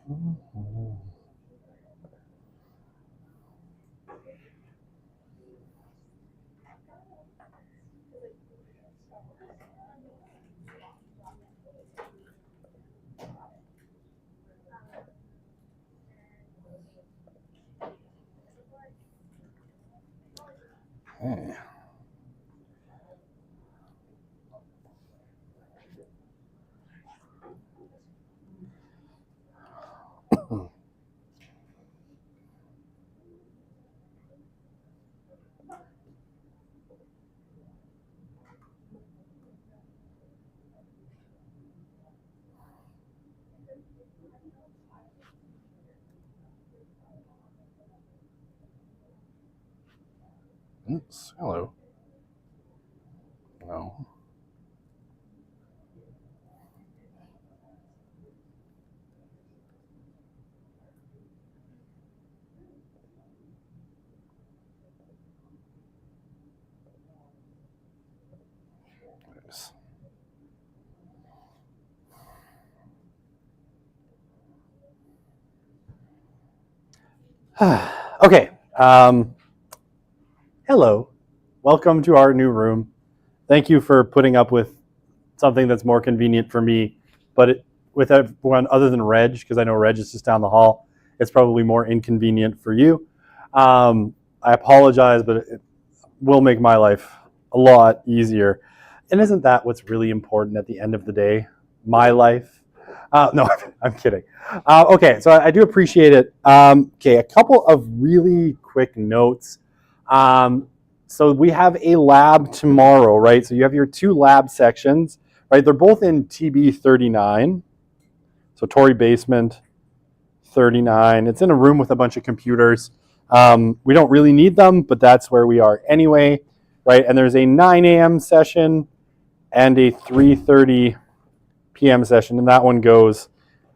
Okay. Oops, hello. No. Nice. Okay. Hello. Welcome to our new room. Thank you for putting up with something that's more convenient for me, but with everyone other than Reg, because I know Reg is just down the hall, it's probably more inconvenient for you. I apologize, but it will make my life a lot easier. And isn't that what's really important at the end of the day? My life? No, I'm kidding. Okay, so I do appreciate it. Okay, a couple of really quick notes. So we have a lab tomorrow, right? So you have your two lab sections, right? They're both in TB 39. So Torrey Basement 39. It's in a room with a bunch of computers. We don't really need them, but that's where we are anyway, right? And there's a 9 a.m. session and a 3:30 p.m. session, and that one goes,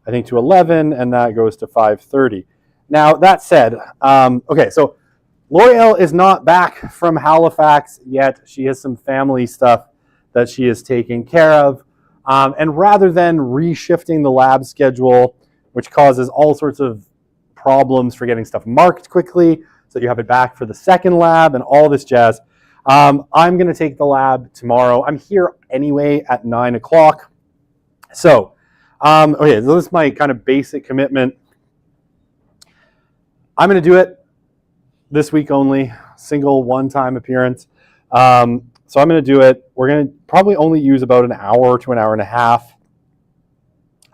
I think, to 11, and that goes to 5:30. Now, that said, okay, so L'Oreal is not back from Halifax yet. She has some family stuff that she is taking care of. And rather than reshifting the lab schedule, which causes all sorts of problems for getting stuff marked quickly, so you have it back for the second lab and all this jazz, I'm going to take the lab tomorrow. I'm here anyway at 9 o'clock. So, okay, so this is my kind of basic commitment. I'm going to do it this week only, single one-time appearance. So I'm going to do it. We're going to probably only use about an hour to an hour and a half.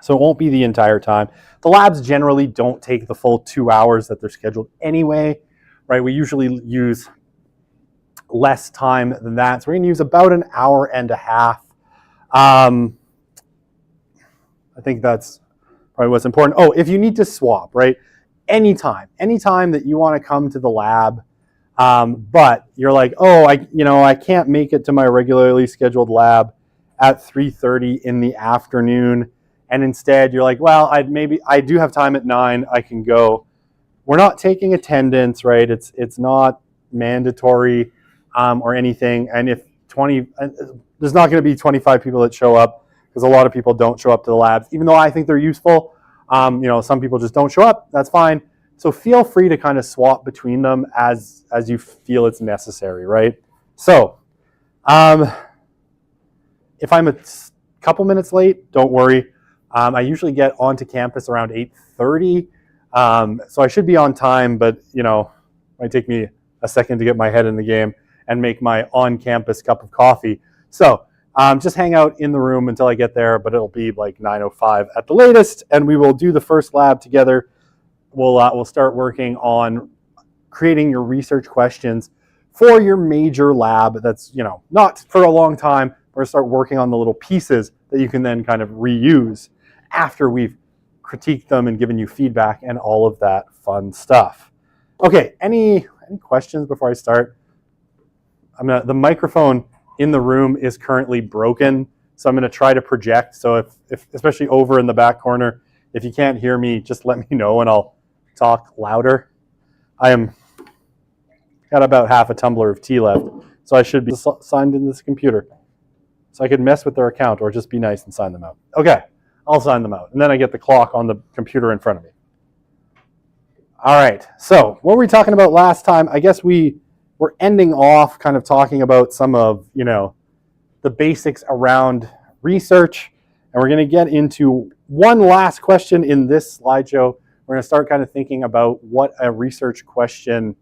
So it won't be the entire time. The labs generally don't take the full 2 hours that they're scheduled anyway, right? We usually use less time than that. So we're going to use about an hour and a half. I think that's probably what's important. Oh, if you need to swap, right? Anytime that you want to come to the lab, but you're like, oh, I can't make it to my regularly scheduled lab at 3:30 in the afternoon, and instead you're like, well, I do have time at 9, I can go. We're not taking attendance, right? It's not mandatory or anything, and if there's not going to be 25 people that show up, because a lot of people don't show up to the labs, even though I think they're useful. Some people just don't show up. That's fine. So feel free to kind of swap between them as you feel it's necessary, right? So if I'm a couple minutes late, don't worry. I usually get onto campus around 8:30, so I should be on time, but it might take me a second to get my head in the game and make my on-campus cup of coffee. So just hang out in the room until I get there, but it'll be like 9:05 at the latest, and we will do the first lab together. We'll start working on creating your research questions for your major lab. That's not for a long time. We're gonna start working on the little pieces that you can then kind of reuse after we've critiqued them and given you feedback and all of that fun stuff. Okay, any questions before I start? The microphone in the room is currently broken, so I'm going to try to project. So if especially over in the back corner, if you can't hear me, just let me know and I'll talk louder. Got about half a tumbler of tea left, so I should be signed in this computer. So I could mess with their account or just be nice and sign them out. Okay, I'll sign them out. And then I get the clock on the computer in front of me. All right, so what were we talking about last time? I guess we were ending off kind of talking about some of, the basics around research. And we're going to get into one last question in this slideshow. We're going to start kind of thinking about what a research question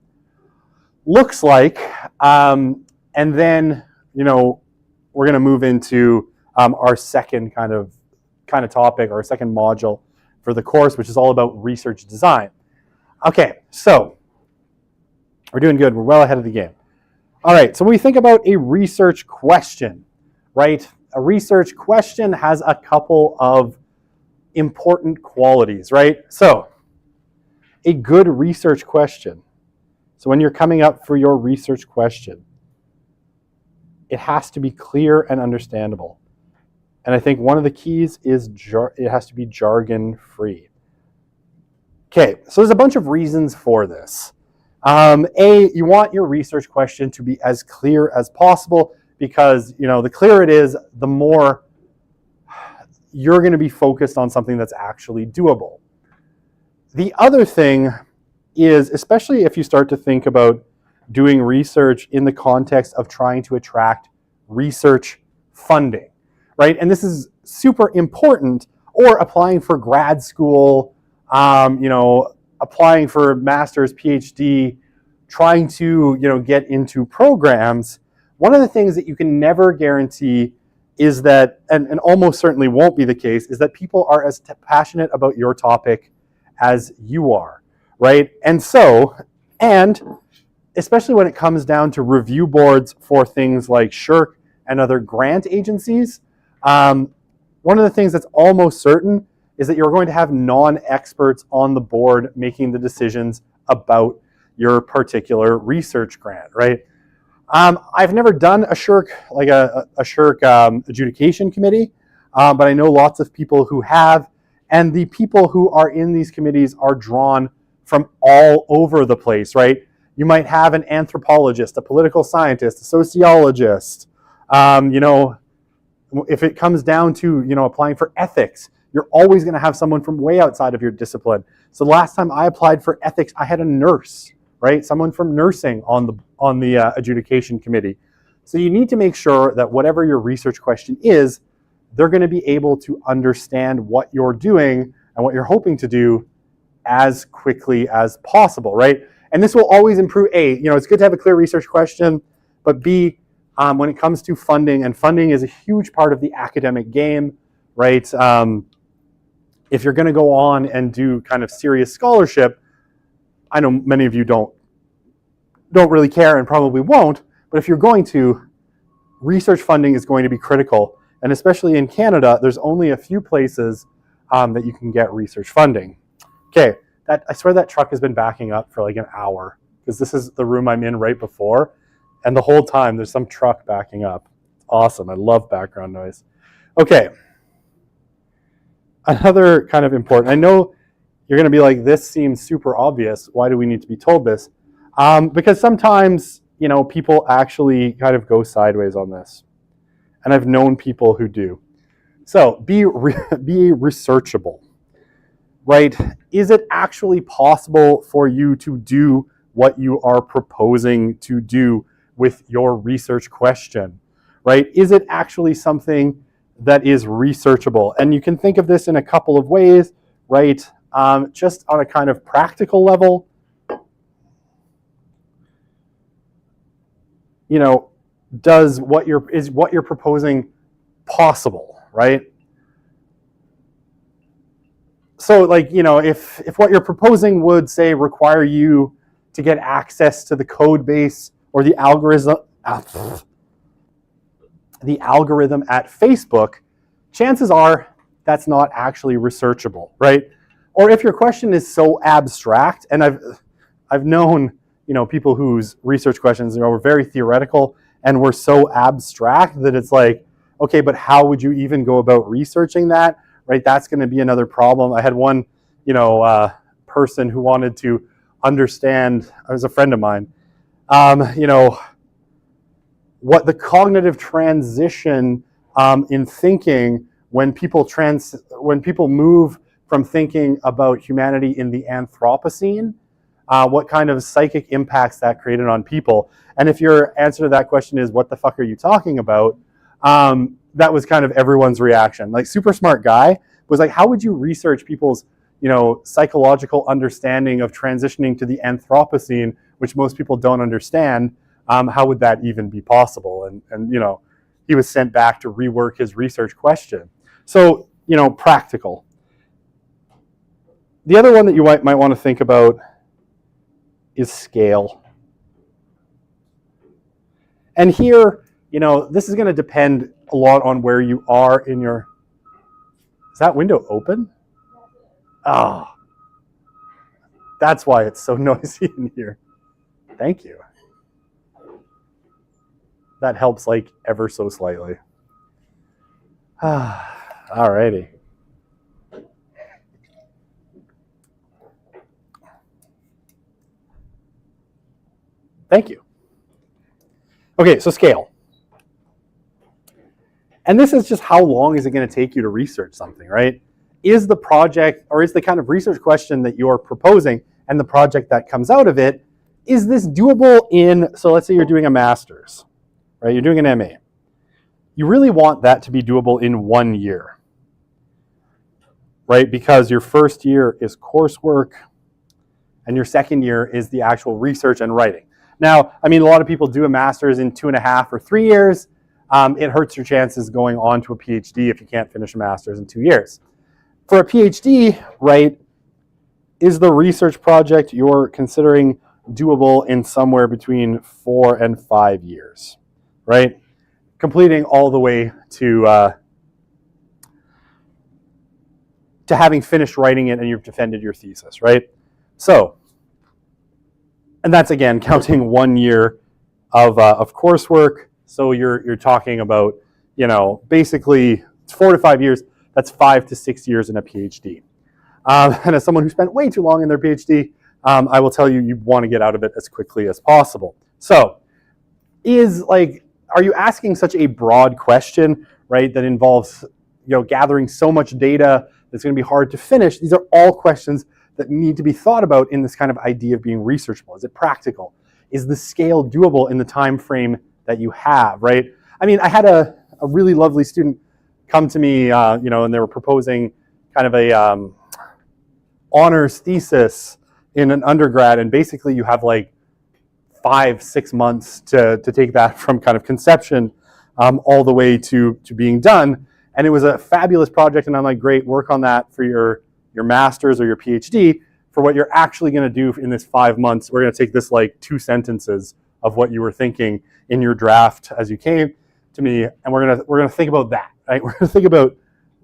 looks like. And then, we're going to move into our second kind of topic, or second module for the course, which is all about research design. Okay, so we're doing good. We're well ahead of the game. All right, so when we think about a research question, right? A research question has a couple of important qualities, right? So a good research question. So when you're coming up for your research question, it has to be clear and understandable. And I think one of the keys is it has to be jargon-free. Okay, so there's a bunch of reasons for this. You want your research question to be as clear as possible, because the clearer it is, the more you're going to be focused on something that's actually doable. The other thing is, especially if you start to think about doing research in the context of trying to attract research funding, right? And this is super important, or applying for grad school, applying for master's, PhD, trying to, get into programs. One of the things that you can never guarantee is that, and almost certainly won't be the case, is that people are as passionate about your topic as you are, right? And especially when it comes down to review boards for things like SHRC and other grant agencies, one of the things that's almost certain is that you're going to have non-experts on the board making the decisions about your particular research grant, right? I've never done a SHRC, like a SHRC adjudication committee, but I know lots of people who have, and the people who are in these committees are drawn from all over the place, right? You might have an anthropologist, a political scientist, a sociologist. If it comes down to, applying for ethics, you're always going to have someone from way outside of your discipline. So the last time I applied for ethics, I had a nurse, right? Someone from nursing on the adjudication committee. So you need to make sure that whatever your research question is, they're going to be able to understand what you're doing and what you're hoping to do as quickly as possible, right? And this will always improve. It's good to have a clear research question, but B, when it comes to funding, and funding is a huge part of the academic game, right? If you're going to go on and do kind of serious scholarship, I know many of you don't really care and probably won't, but if you're going to, research funding is going to be critical. And especially in Canada, there's only a few places that you can get research funding. Okay, I swear that truck has been backing up for like an hour, because this is the room I'm in right before, and the whole time there's some truck backing up. It's awesome. I love background noise. Okay. Another kind of important, I know you're going to be like, this seems super obvious. Why do we need to be told this? Because sometimes, people actually kind of go sideways on this. And I've known people who do. So be researchable, right? Is it actually possible for you to do what you are proposing to do with your research question, right? Is it actually something that is researchable? And you can think of this in a couple of ways, right? Just on a kind of practical level, is what you're proposing possible, right? So like, if what you're proposing would say require you to get access to the code base or the algorithm at Facebook, chances are that's not actually researchable, right? Or if your question is so abstract, and I've known, people whose research questions, were very theoretical and were so abstract that it's like, okay, but how would you even go about researching that, right? That's going to be another problem. I had one, person who wanted to understand, it was a friend of mine, what the cognitive transition in thinking when people move from thinking about humanity in the Anthropocene, what kind of psychic impacts that created on people. And if your answer to that question is, what the fuck are you talking about? That was kind of everyone's reaction. Like, super smart guy was like, how would you research people's, psychological understanding of transitioning to the Anthropocene, which most people don't understand? How would that even be possible? And he was sent back to rework his research question. So, practical. The other one that you might want to think about is scale. And here, this is going to depend a lot on where you are in your... Is that window open? Oh, that's why it's so noisy in here. Thank you. That helps like ever so slightly. Alrighty. Thank you. Okay, so scale. And this is just how long is it going to take you to research something, right? Is the project, or is the kind of research question that you're proposing and the project that comes out of it, is this doable in, so let's say you're doing a master's, right? You're doing an MA. You really want that to be doable in 1 year, right? Because your first year is coursework and your second year is the actual research and writing. Now, a lot of people do a master's in 2.5 or 3 years. It hurts your chances going on to a PhD if you can't finish a master's in 2 years. For a PhD, right, is the research project you're considering doable in somewhere between 4 and 5 years, right? Completing all the way to having finished writing it and you've defended your thesis, right? So, and that's again counting 1 year of coursework. So you're talking about, basically it's 4 to 5 years. That's 5 to 6 years in a PhD. And as someone who spent way too long in their PhD, I will tell you, you want to get out of it as quickly as possible. So, are you asking such a broad question, right, that involves, gathering so much data that's going to be hard to finish? These are all questions that need to be thought about in this kind of idea of being researchable. Is it practical? Is the scale doable in the time frame that you have, right? I had a really lovely student come to me, and they were proposing kind of a honors thesis in an undergrad, and basically you have like 5-6 months to take that from kind of conception all the way to being done. And it was a fabulous project, and I'm like, great, work on that for your master's or your PhD. For what you're actually going to do in this 5 months, we're going to take this like 2 sentences of what you were thinking in your draft as you came to me, and we're gonna think about that, right? We're gonna think about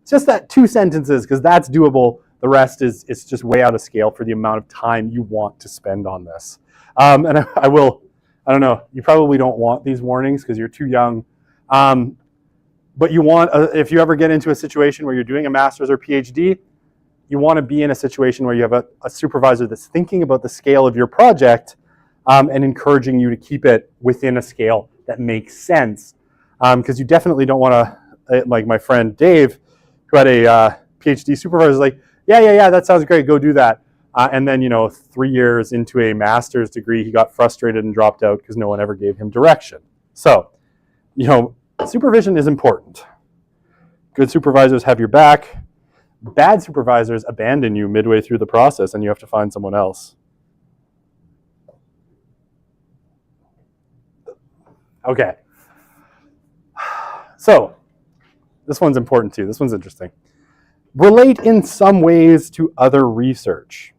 just that 2 sentences, because that's doable. The rest is just way out of scale for the amount of time you want to spend on this. And I don't know, you probably don't want these warnings because you're too young. But you want, if you ever get into a situation where you're doing a master's or PhD, you want to be in a situation where you have a supervisor that's thinking about the scale of your project and encouraging you to keep it within a scale that makes sense. Because you definitely don't want to, like my friend Dave, who had a PhD supervisor, is like, yeah, that sounds great, go do that. And then, 3 years into a master's degree, he got frustrated and dropped out because no one ever gave him direction. So, supervision is important. Good supervisors have your back. Bad supervisors abandon you midway through the process and you have to find someone else. Okay. So, this one's important too. This one's interesting. Relate in some ways to other research.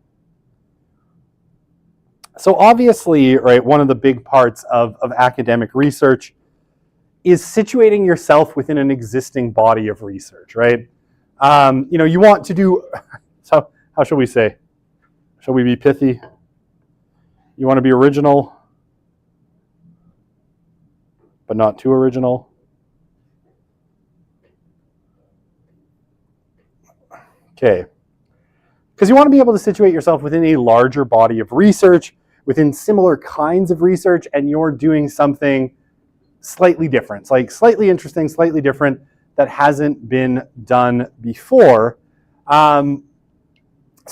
So obviously, right, one of the big parts of academic research is situating yourself within an existing body of research, right? You want to do, so how shall we say? Shall we be pithy? You want to be original, but not too original. Okay. Because you want to be able to situate yourself within a larger body of research, within similar kinds of research, and you're doing something slightly different, like slightly interesting, slightly different, that hasn't been done before. So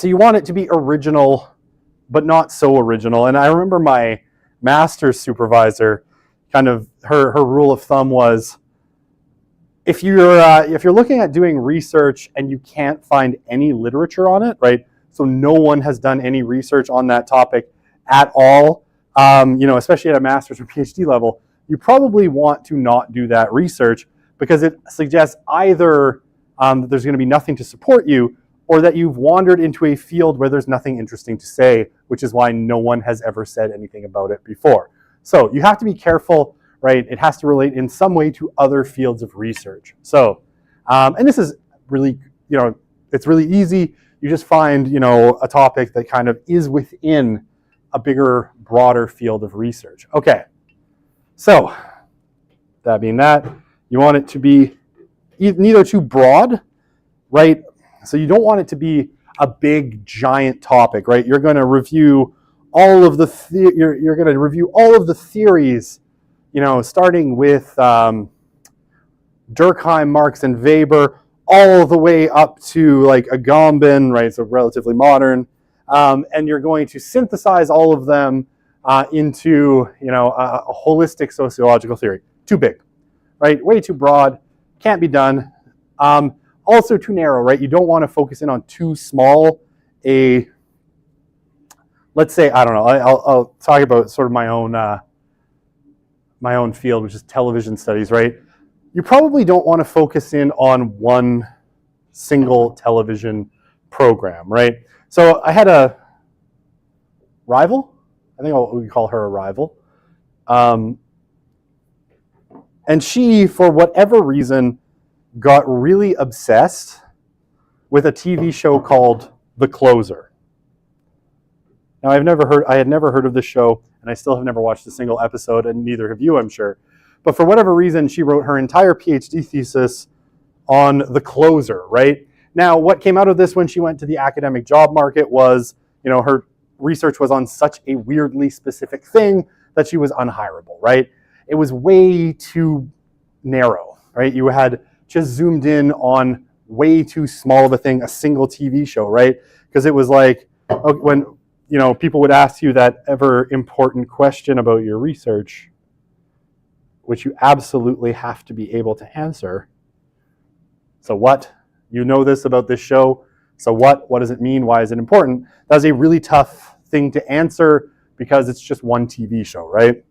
you want it to be original, but not so original. And I remember my master's supervisor, kind of her rule of thumb was, if you're looking at doing research and you can't find any literature on it, right? So no one has done any research on that topic at all, especially at a master's or PhD level, you probably want to not do that research, because it suggests either that there's going to be nothing to support you, or that you've wandered into a field where there's nothing interesting to say, which is why no one has ever said anything about it before. So you have to be careful, right? It has to relate in some way to other fields of research. So, and this is really, it's really easy. You just find, a topic that kind of is within a bigger, broader field of research. Okay, so that being that, you want it to be neither too broad, right? So you don't want it to be a big, giant topic, right? You're going to review all of the you're going to review all of the theories, starting with Durkheim, Marx, and Weber, all the way up to like Agamben, right? So relatively modern, and you're going to synthesize all of them into a holistic sociological theory. Too big, right? Way too broad, can't be done. Also too narrow, right? You don't want to focus in on too small let's say, I don't know, I'll talk about sort of my own field, which is television studies, right? You probably don't want to focus in on one single television program, right? So I had a rival, I think we call her a rival, and she, for whatever reason, got really obsessed with a TV show called The Closer. Now, I had never heard of this show, and I still have never watched a single episode, and neither have you, I'm sure. But for whatever reason, she wrote her entire PhD thesis on The Closer, right? Now, what came out of this when she went to the academic job market was, her research was on such a weirdly specific thing that she was unhireable, right? It was way too narrow, right? You had just zoomed in on way too small of a thing, a single TV show, right? Because it was like, when people would ask you that ever important question about your research, which you absolutely have to be able to answer. So what? You know this about this show. So what? What does it mean? Why is it important? That's a really tough thing to answer because it's just one TV show, right?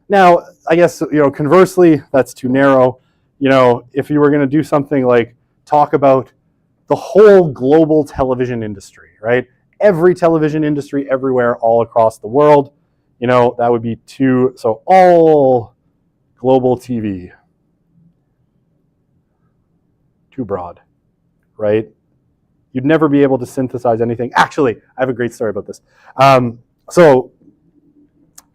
Now, I guess, conversely, that's too narrow. If you were going to do something like talk about the whole global television industry, right? Every television industry everywhere, all across the world, that would be so all global TV. Too broad, right? You'd never be able to synthesize anything. Actually, I have a great story about this. So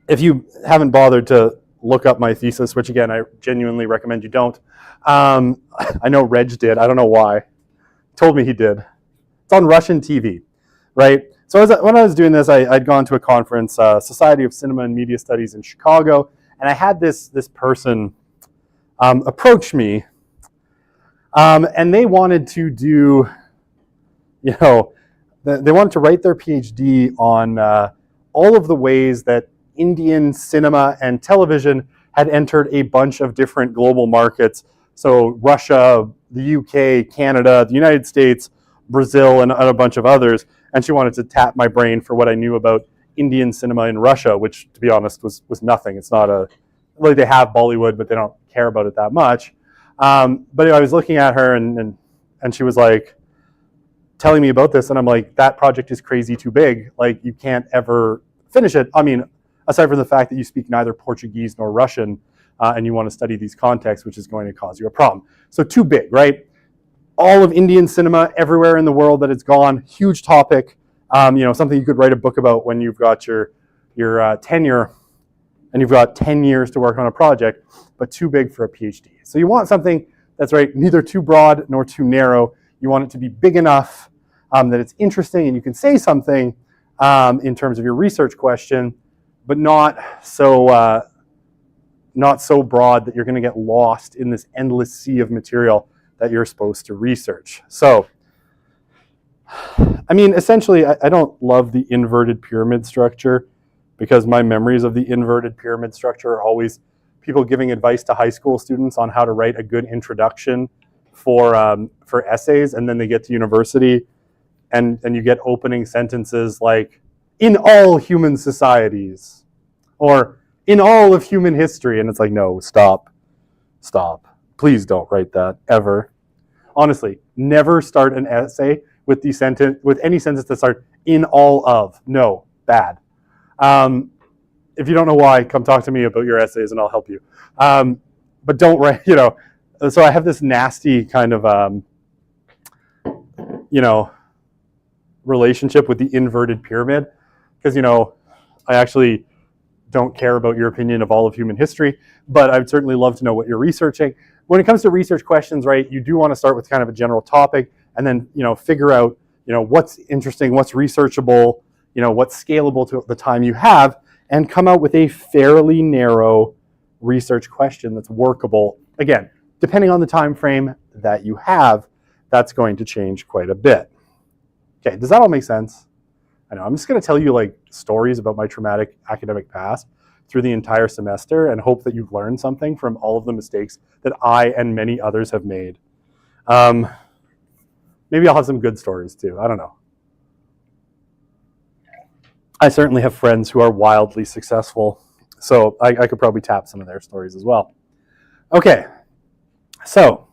if you haven't bothered to look up my thesis, which again, I genuinely recommend you don't. I know Reg did. I don't know why. Told me he did. It's on Russian TV, right? So when I was doing this, I'd gone to a conference, Society of Cinema and Media Studies in Chicago, and I had this person approach me, and they wanted to do, they wanted to write their PhD on all of the ways that Indian cinema and television had entered a bunch of different global markets. So Russia, the UK, Canada, the United States, Brazil, and a bunch of others. And she wanted to tap my brain for what I knew about Indian cinema in Russia, which, to be honest, was nothing. It's not like they have Bollywood, but they don't care about it that much. But I was looking at her, and she was like telling me about this, and I'm like, that project is crazy too big. Like, you can't ever finish it. I mean, aside from the fact that you speak neither Portuguese nor Russian, and you want to study these contexts, which is going to cause you a problem. So too big, right? All of Indian cinema everywhere in the world that it's gone, huge topic, something you could write a book about when you've got your tenure and you've got 10 years to work on a project, but too big for a PhD. So you want something that's right, neither too broad nor too narrow. You want it to be big enough that it's interesting and you can say something in terms of your research question, but not so broad that you're going to get lost in this endless sea of material that you're supposed to research. So, I mean, essentially, I don't love the inverted pyramid structure because my memories of the inverted pyramid structure are always people giving advice to high school students on how to write a good introduction for essays, and then they get to university and you get opening sentences like, in all human societies, or in all of human history, and it's like, no, stop. Please don't write that, ever. Honestly, never start an essay with any sentence that starts in all of. No, bad. If you don't know why, come talk to me about your essays and I'll help you. But don't write, so I have this nasty kind of, relationship with the inverted pyramid because, I actually don't care about your opinion of all of human history, but I'd certainly love to know what you're researching. When it comes to research questions, right, you do want to start with kind of a general topic and then, figure out, what's interesting, what's researchable, what's scalable to the time you have, and come out with a fairly narrow research question that's workable. Again, depending on the time frame that you have, that's going to change quite a bit. Okay, does that all make sense? I know, I'm just going to tell you stories about my traumatic academic past through the entire semester and hope that you've learned something from all of the mistakes that I and many others have made. Maybe I'll have some good stories too, I don't know. I certainly have friends who are wildly successful, so I could probably tap some of their stories as well. Okay, so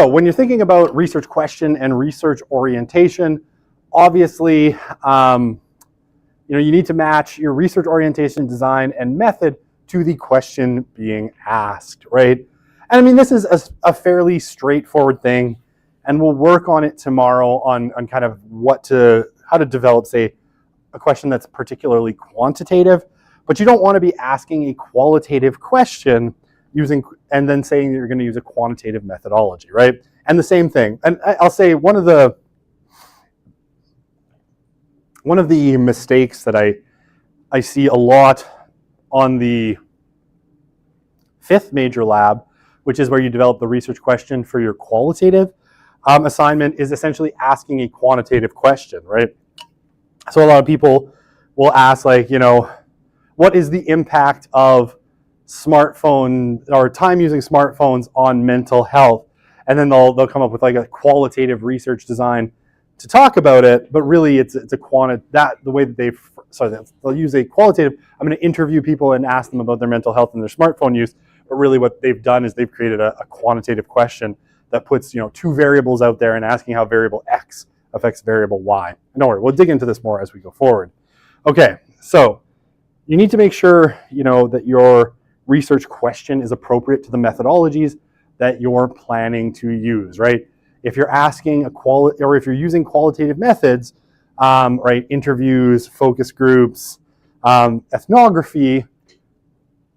when you're thinking about research question and research orientation, obviously, you need to match your research orientation, design, and method to the question being asked, right? And I mean, this is a fairly straightforward thing, and we'll work on it tomorrow on kind of how to develop, say, a question that's particularly quantitative, but you don't want to be asking a qualitative question and then saying that you're going to use a quantitative methodology, right? And the same thing. And I'll say one of the mistakes that I see a lot on the 5th major lab, which is where you develop the research question for your qualitative assignment, is essentially asking a quantitative question, right? So a lot of people will ask, what is the impact of smartphone or time using smartphones on mental health? And then they'll come up with a qualitative research design to talk about it, but really it's a the way that they'll use a qualitative. I'm going to interview people and ask them about their mental health and their smartphone use, but really what they've done is they've created a quantitative question that puts 2 variables out there and asking how variable X affects variable Y. Don't worry, we'll dig into this more as we go forward. Okay, so you need to make sure that your research question is appropriate to the methodologies that you're planning to use, right? If you're asking if you're using qualitative methods, right, interviews, focus groups, ethnography,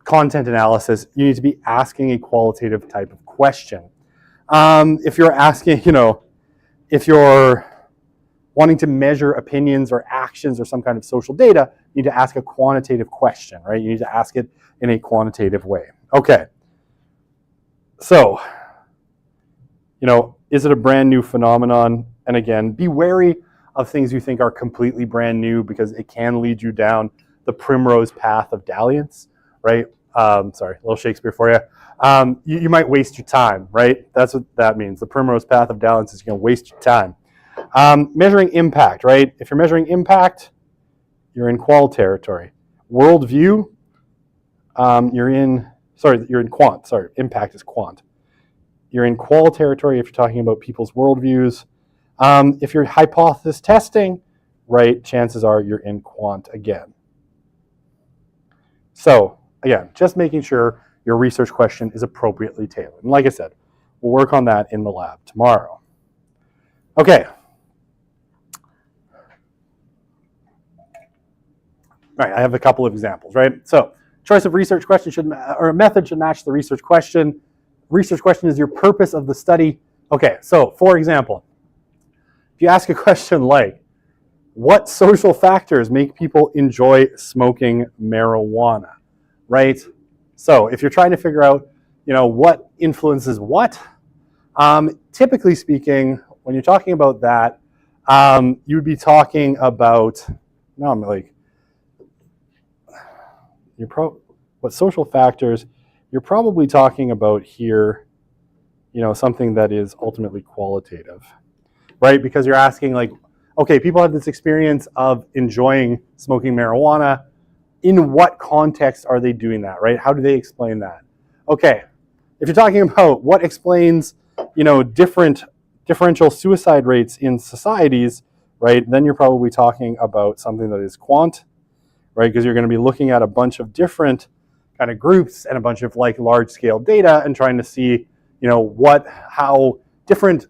content analysis, you need to be asking a qualitative type of question. If you're asking, if you're wanting to measure opinions or actions or some kind of social data, you need to ask a quantitative question, right? You need to ask it in a quantitative way. Okay. So, is it a brand new phenomenon? And again, be wary of things you think are completely brand new because it can lead you down the primrose path of dalliance, right? Sorry, a little Shakespeare for you. You might waste your time, right? That's what that means. The primrose path of dalliance is you're going to waste your time. Measuring impact, right? If you're measuring impact, you're in qual territory. Worldview, you're in quant. Sorry, impact is quant. You're in qual territory if you're talking about people's worldviews. If you're hypothesis testing, right, chances are you're in quant again. So, again, just making sure your research question is appropriately tailored. And like I said, we'll work on that in the lab tomorrow. Okay. All right, I have a couple of examples, right? So, choice of research question or method should match the research question. Research question is your purpose of the study. Okay, so for example, if you ask a question like, what social factors make people enjoy smoking marijuana, right? So if you're trying to figure out, what influences what, typically speaking, when you're talking about that, you would be talking about, now I'm like, what social factors, you're probably talking about here, something that is ultimately qualitative, right? Because you're asking like, okay, people have this experience of enjoying smoking marijuana. In what context are they doing that, right? How do they explain that? Okay, if you're talking about what explains, differential suicide rates in societies, right, then you're probably talking about something that is quant, right? Because you're going to be looking at a bunch of different kind of groups and a bunch of like large scale data and trying to see, how different,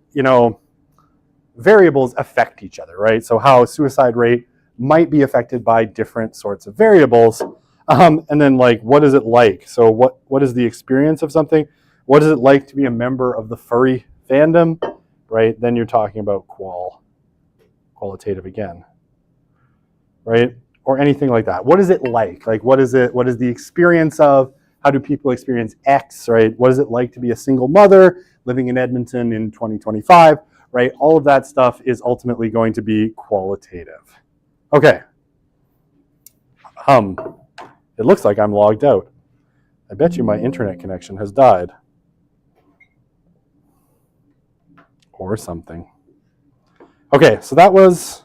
variables affect each other, right? So how suicide rate might be affected by different sorts of variables. And then like, what is it like? So what is the experience of something? What is it like to be a member of the furry fandom, right? Then you're talking about qualitative again, right? Or anything like that. What is it like? Like, what is the experience of? How do people experience X, right? What is it like to be a single mother living in Edmonton in 2025, right? All of that stuff is ultimately going to be qualitative. Okay. It looks like I'm logged out. I bet you my internet connection has died. Or something. Okay, so that was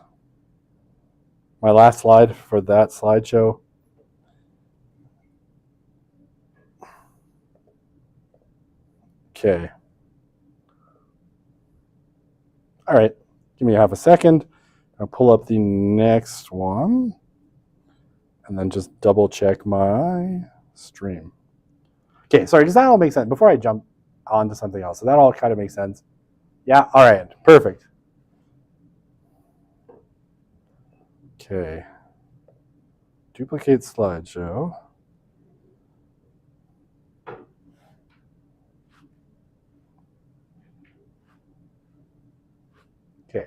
my last slide for that slideshow. Okay. All right, give me half a second. I'll pull up the next one and then just double check my stream. Okay, sorry, does that all make sense? Before I jump on to something else, so that all kind of makes sense? Yeah, all right, perfect. Okay, duplicate slideshow. Okay.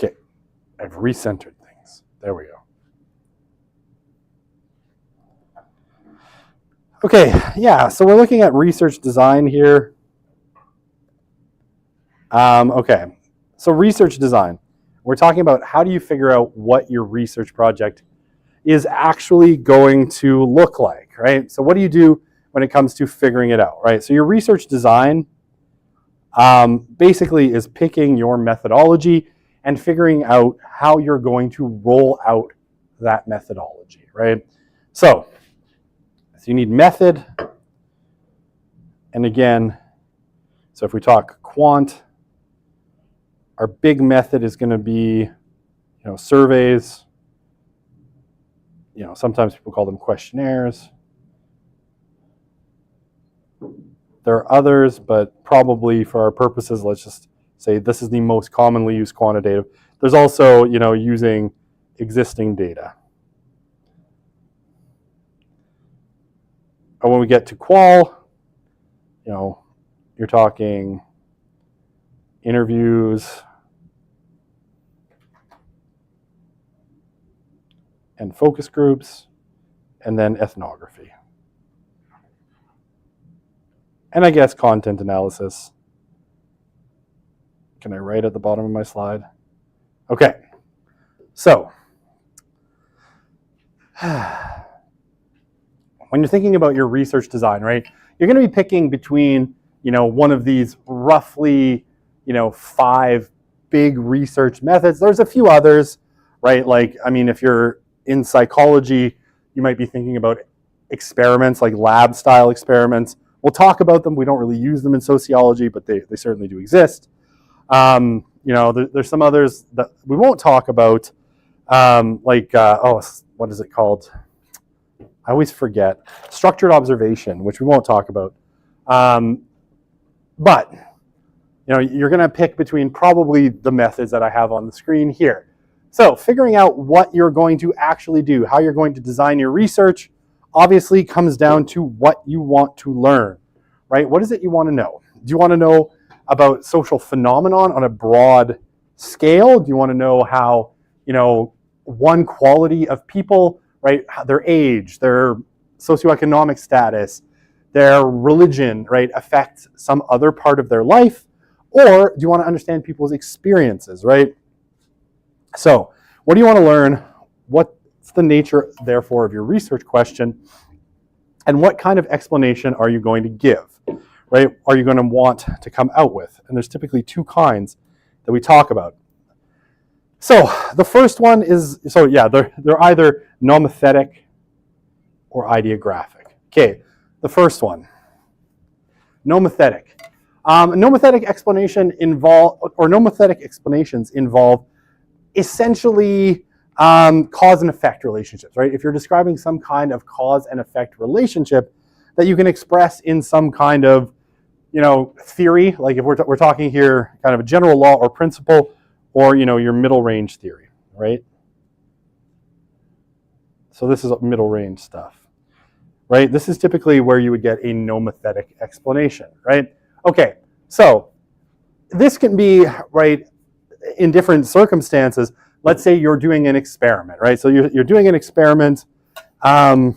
Okay, I've recentered things. There we go. Okay, yeah, so we're looking at research design here. Okay, so research design. We're talking about how do you figure out what your research project is actually going to look like, right? So what do you do when it comes to figuring it out, right? So your research design basically is picking your methodology and figuring out how you're going to roll out that methodology, right? So you need method. And again, so if we talk quant, our big method is going to be, surveys. Sometimes people call them questionnaires. There are others, but probably for our purposes, let's just say this is the most commonly used quantitative. There's also, using existing data. And when we get to qual, you're talking interviews and focus groups, and then ethnography. And I guess content analysis. Can I write at the bottom of my slide? Okay, so when you're thinking about your research design, right, you're going to be picking between, one of these roughly, 5 big research methods. There's a few others, right? Like, if you're in psychology, you might be thinking about experiments, like lab style experiments. We'll talk about them. We don't really use them in sociology, but they certainly do exist. There's some others that we won't talk about, what is it called? I always forget. Structured observation, which we won't talk about. But you're going to pick between probably the methods that I have on the screen here. So figuring out what you're going to actually do, how you're going to design your research, obviously comes down to what you want to learn, right? What is it you want to know? Do you want to know about social phenomenon on a broad scale? Do you want to know how, one quality of people, right, their age, their socioeconomic status, their religion, right, affect some other part of their life? Or do you want to understand people's experiences, right? So what do you want to learn? What's the nature, therefore, of your research question? And what kind of explanation are you going to give, right? Are you going to want to come out with? And there's typically two kinds that we talk about. So the first one is, they're either nomothetic or ideographic. Okay, the first one, nomothetic. Nomothetic explanations involve essentially cause and effect relationships, right? If you're describing some kind of cause and effect relationship that you can express in some kind of, theory, like if we're talking here kind of a general law or principle, or, your middle range theory, right? So this is middle range stuff, right? This is typically where you would get a nomothetic explanation, right? Okay, so this can be, right, in different circumstances. Let's say you're doing an experiment, right? So you're doing an experiment. You're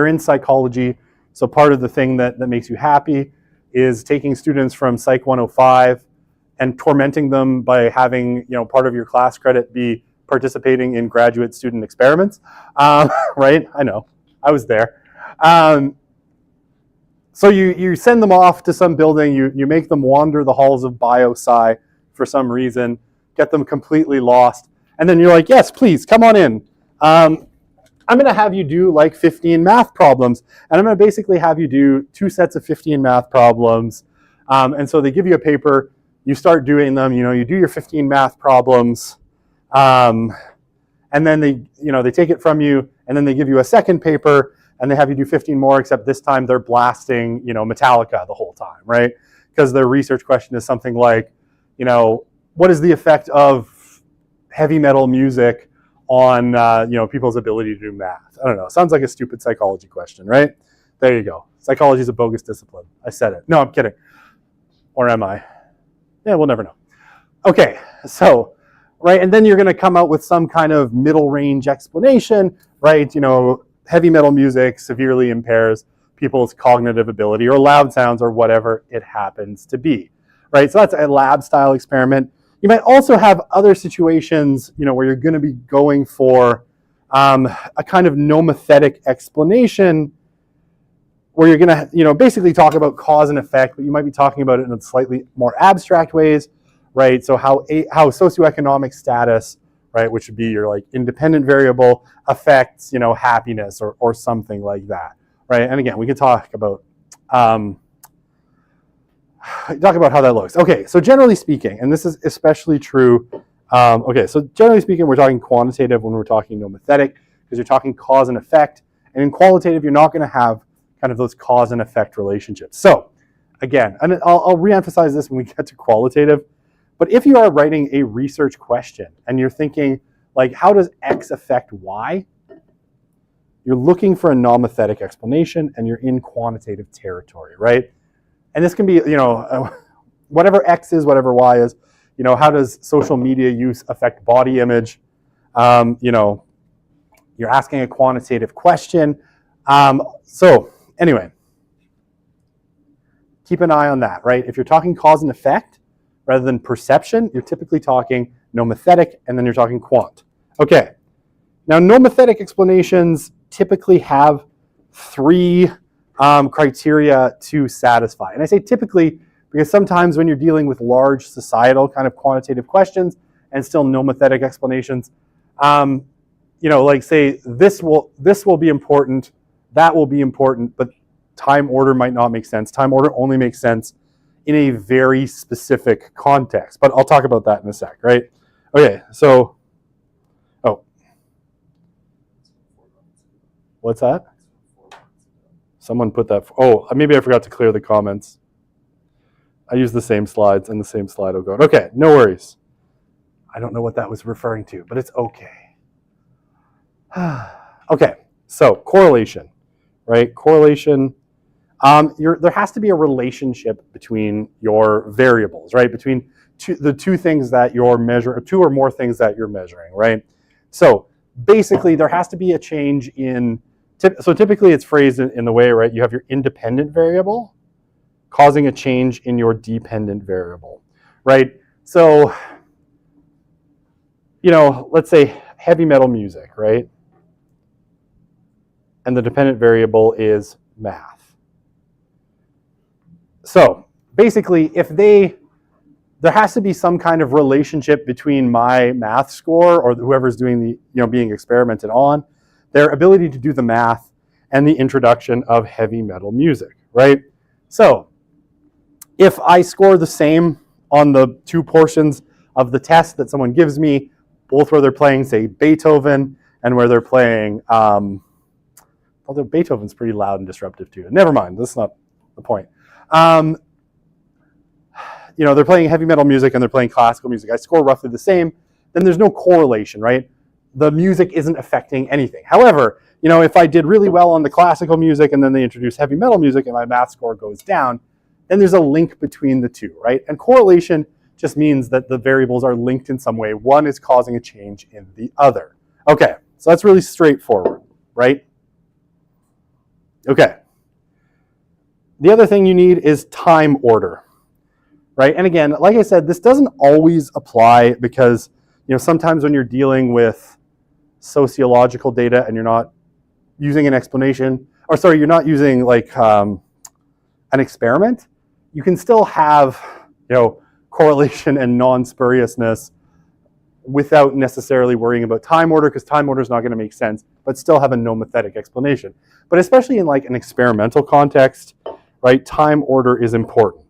in psychology. So part of the thing that makes you happy is taking students from Psych 105 and tormenting them by having, part of your class credit be participating in graduate student experiments, right? I know, I was there. So you send them off to some building, you make them wander the halls of biosci for some reason, get them completely lost, and then you're like, yes, please, come on in. I'm going to have you do like 15 math problems, and I'm going to basically have you do 2 sets of 15 math problems. And so they give you a paper, you start doing them, you do your 15 math problems, and then they take it from you, and then they give you a second paper, and they have you do 15 more, except this time they're blasting, Metallica the whole time, right? Because their research question is something like, what is the effect of heavy metal music on, people's ability to do math? I don't know. Sounds like a stupid psychology question, right? There you go. Psychology is a bogus discipline. I said it. No, I'm kidding. Or am I? Yeah, we'll never know. Okay, so, right, and then you're going to come out with some kind of middle range explanation, right? Heavy metal music severely impairs people's cognitive ability, or loud sounds, or whatever it happens to be, right? So that's a lab style experiment. You might also have other situations, where you're going to be going for a kind of nomothetic explanation, where you're going to, basically talk about cause and effect, but you might be talking about it in slightly more abstract ways, right? So how socioeconomic status, right, which would be your like independent variable, affects, happiness or something like that, right? And again, we could talk about how that looks. Okay, so generally speaking, and this is especially true, so generally speaking, we're talking quantitative when we're talking nomothetic, because you're talking cause and effect, and in qualitative, you're not going to have kind of those cause and effect relationships. So again, and I'll reemphasize this when we get to qualitative, but if you are writing a research question and you're thinking, like, how does X affect Y? You're looking for a nomothetic explanation, and you're in quantitative territory, right? And this can be, whatever X is, whatever Y is, how does social media use affect body image? You're asking a quantitative question. So anyway, keep an eye on that, right? If you're talking cause and effect rather than perception, you're typically talking nomothetic, and then you're talking quant. Okay, now nomothetic explanations typically have 3 criteria to satisfy. And I say typically because sometimes when you're dealing with large societal kind of quantitative questions and still nomothetic explanations, like say this will be important, that will be important, but time order might not make sense. Time order only makes sense in a very specific context. But I'll talk about that in a sec, right? Okay, so, what's that? Someone put that, maybe I forgot to clear the comments. I use the same slides, and the same slide will go. Okay, no worries. I don't know what that was referring to, but it's okay. Okay, so correlation, right? Correlation. There has to be a relationship between your variables, right? Between the two things that you're measuring, or two or more things that you're measuring, right? So basically, there has to be a change in. So typically, it's phrased in the way, right? You have your independent variable causing a change in your dependent variable, right? So, let's say heavy metal music, right? And the dependent variable is math. So basically, there has to be some kind of relationship between my math score or whoever's doing the, being experimented on, their ability to do the math and the introduction of heavy metal music, right? So if I score the same on the two portions of the test that someone gives me, both where they're playing, say, Beethoven and where they're playing, although Beethoven's pretty loud and disruptive too. Never mind, that's not the point. They're playing heavy metal music and they're playing classical music. I score roughly the same, then there's no correlation, right? The music isn't affecting anything. However, if I did really well on the classical music and then they introduce heavy metal music and my math score goes down, then there's a link between the two, right? And correlation just means that the variables are linked in some way. One is causing a change in the other. Okay, so that's really straightforward, right? Okay. The other thing you need is time order, right? And again, like I said, this doesn't always apply because, sometimes when you're dealing with sociological data and you're not using an explanation, or sorry, you're not using like an experiment, you can still have, correlation and non-spuriousness without necessarily worrying about time order, because time order is not going to make sense, but still have a nomothetic explanation. But especially in like an experimental context, right, time order is important.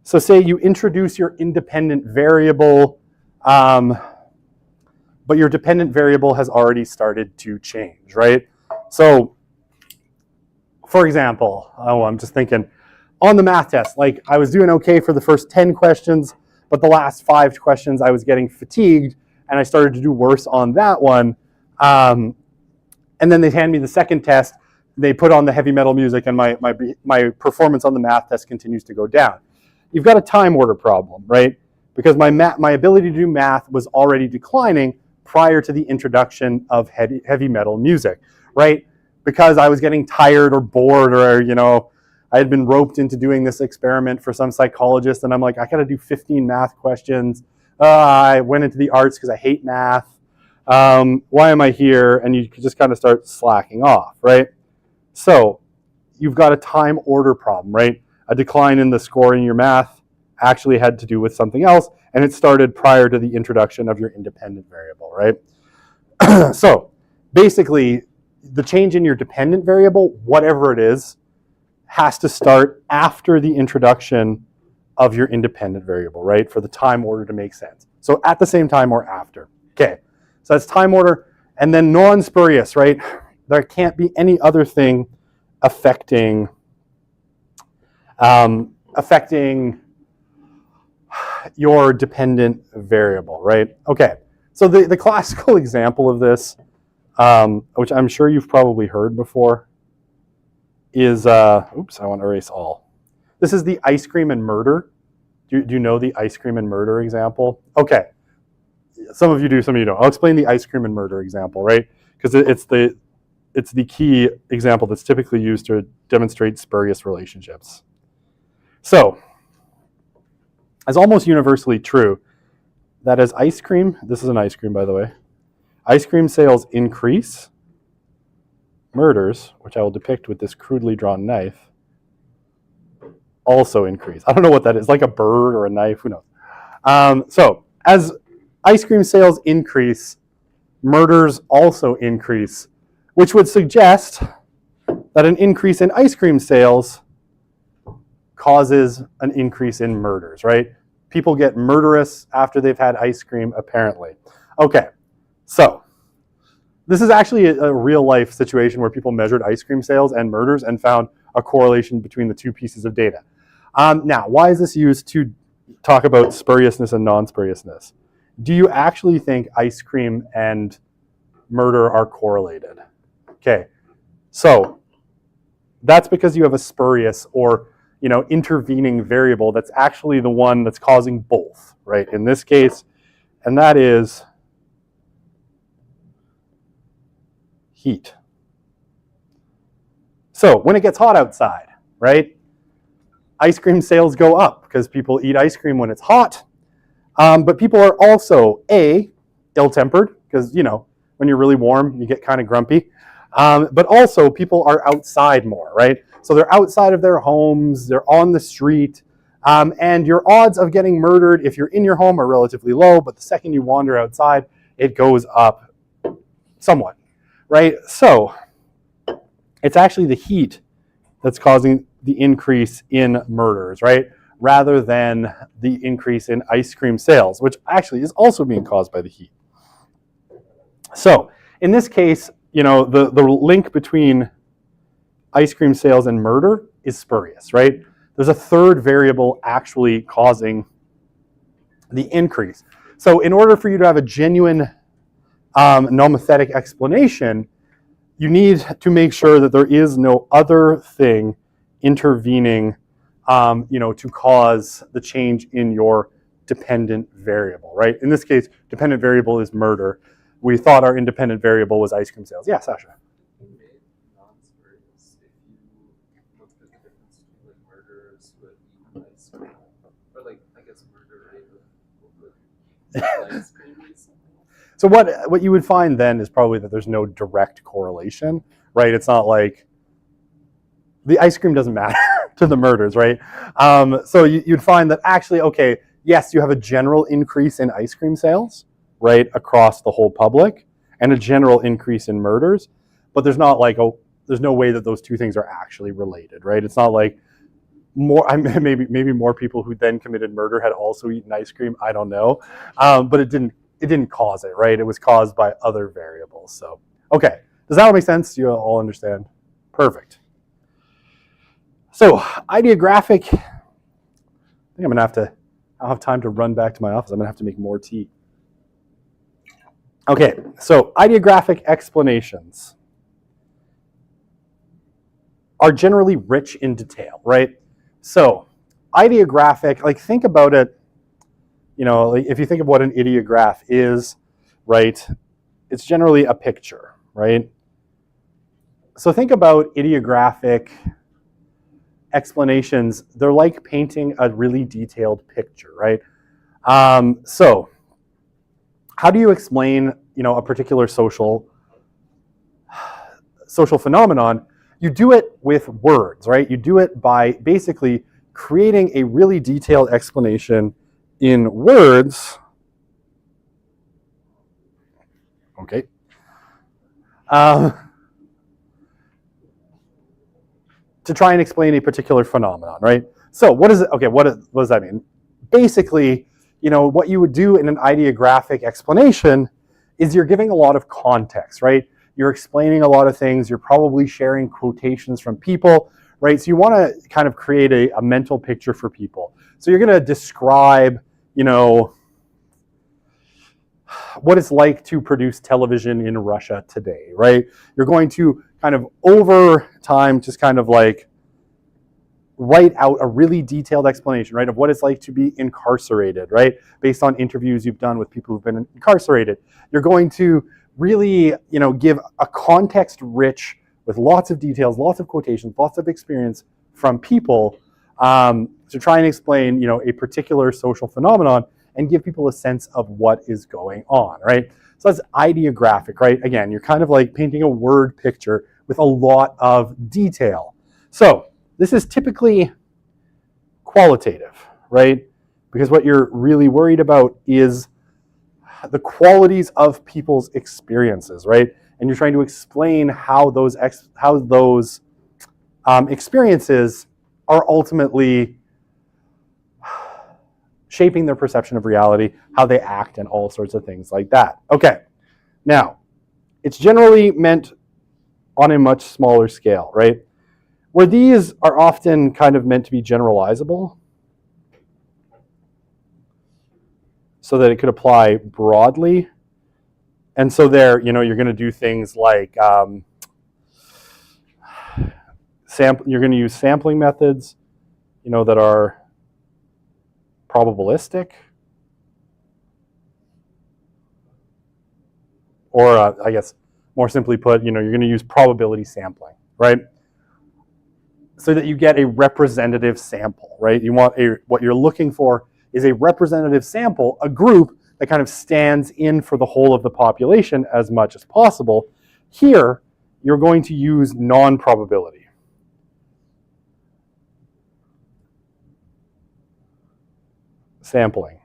So say you introduce your independent variable, but your dependent variable has already started to change, right? So, for example, I'm just thinking, on the math test, like I was doing okay for the first 10 questions, but the last 5 questions I was getting fatigued and I started to do worse on that one. And then they hand me the second test, they put on the heavy metal music and my performance on the math test continues to go down. You've got a time order problem, right? Because my ability to do math was already declining prior to the introduction of heavy metal music, right? Because I was getting tired or bored, or, I had been roped into doing this experiment for some psychologist, and I'm like, I got to do 15 math questions. I went into the arts because I hate math. Why am I here? And you just kind of start slacking off, right? So you've got a time order problem, right? A decline in the score in your math actually had to do with something else, and it started prior to the introduction of your independent variable, right? So basically, the change in your dependent variable, whatever it is, has to start after the introduction of your independent variable, right? For the time order to make sense. So at the same time or after. Okay, so that's time order. And then non-spurious, right? There can't be any other thing affecting your dependent variable, right? Okay, so the classical example of this, which I'm sure you've probably heard before, is, oops, I want to erase all. This is the ice cream and murder. Do you know the ice cream and murder example? Okay, some of you do, some of you don't. I'll explain the ice cream and murder example, right? Because it's the key example that's typically used to demonstrate spurious relationships. So, it's almost universally true that as ice cream, this is an ice cream by the way, ice cream sales increase, murders, which I will depict with this crudely drawn knife, also increase. I don't know what that is, like a bird or a knife, who knows. So as ice cream sales increase, murders also increase, which would suggest that an increase in ice cream sales causes an increase in murders, right? People get murderous after they've had ice cream, apparently. Okay, so this is actually a real life situation where people measured ice cream sales and murders and found a correlation between the two pieces of data. Now, why is this used to talk about spuriousness and non-spuriousness? do you actually think ice cream and murder are correlated? Okay, so that's because you have a spurious or intervening variable that's actually the one that's causing both, right? In this case, and that is heat. So when it gets hot outside, right, ice cream sales go up because people eat ice cream when it's hot. But people are also, A, ill-tempered, because, when you're really warm, you get kind of grumpy. But also, people are outside more, right? So they're outside of their homes, they're on the street, and your odds of getting murdered if you're in your home are relatively low, but the second you wander outside, it goes up somewhat, right? So it's actually the heat that's causing the increase in murders, right? Rather than the increase in ice cream sales, which actually is also being caused by the heat. So in this case, the link between ice cream sales and murder is spurious, right? There's a third variable actually causing the increase. So in order for you to have a genuine nomothetic explanation, you need to make sure that there is no other thing intervening to cause the change in your dependent variable, right? In this case, dependent variable is murder. We thought our independent variable was ice cream sales. Yeah, Sasha. You made non-spurious if you looked at the difference between murderers who had eaten ice cream, or I guess murder rate of ice cream recently. So what you would find then is probably that there's no direct correlation, right? It's not like the ice cream doesn't matter to the murders, right? So you'd find that actually, okay, yes, you have a general increase in ice cream sales, right, across the whole public, and a general increase in murders, but there's not there's no way that those two things are actually related, right? It's not like maybe more people who then committed murder had also eaten ice cream. I don't know, but it didn't cause it, right? It was caused by other variables. So, okay, does that all make sense? Do you all understand? Perfect. So, ideographic. I think I'm gonna I'll have time to run back to my office. I'm gonna have to make more tea. Okay, so ideographic explanations are generally rich in detail, right? So, ideographic, think about it, if you think of what an ideograph is, right, it's generally a picture, right? So think about ideographic explanations. They're like painting a really detailed picture, right? So how do you explain, a particular social phenomenon? You do it with words, right? You do it by basically creating a really detailed explanation in words. Okay. To try and explain a particular phenomenon, right? So what is it? Okay, what does that mean? Basically, what you would do in an ideographic explanation is you're giving a lot of context, right? You're explaining a lot of things. You're probably sharing quotations from people, right? So you want to kind of create a mental picture for people. So you're going to describe, what it's like to produce television in Russia today, right? You're going to kind of over time just kind of write out a really detailed explanation, right, of what it's like to be incarcerated, right, based on interviews you've done with people who've been incarcerated. You're going to really, give a context-rich, with lots of details, lots of quotations, lots of experience from people to try and explain, a particular social phenomenon and give people a sense of what is going on, right? So that's ideographic, right? Again, you're kind of like painting a word picture with a lot of detail. So this is typically qualitative, right? Because what you're really worried about is the qualities of people's experiences, right? And you're trying to explain how those experiences are ultimately shaping their perception of reality, how they act, and all sorts of things like that. Okay, now, it's generally meant on a much smaller scale, right? Where these are often kind of meant to be generalizable. so that it could apply broadly. And so there, you're going to do things like you're going to use sampling methods, that are probabilistic, or I guess more simply put, you're going to use probability sampling, right? So that you get a representative sample, right? What you're looking for is a representative sample, a group that kind of stands in for the whole of the population as much as possible. Here, you're going to use non-probability. Sampling.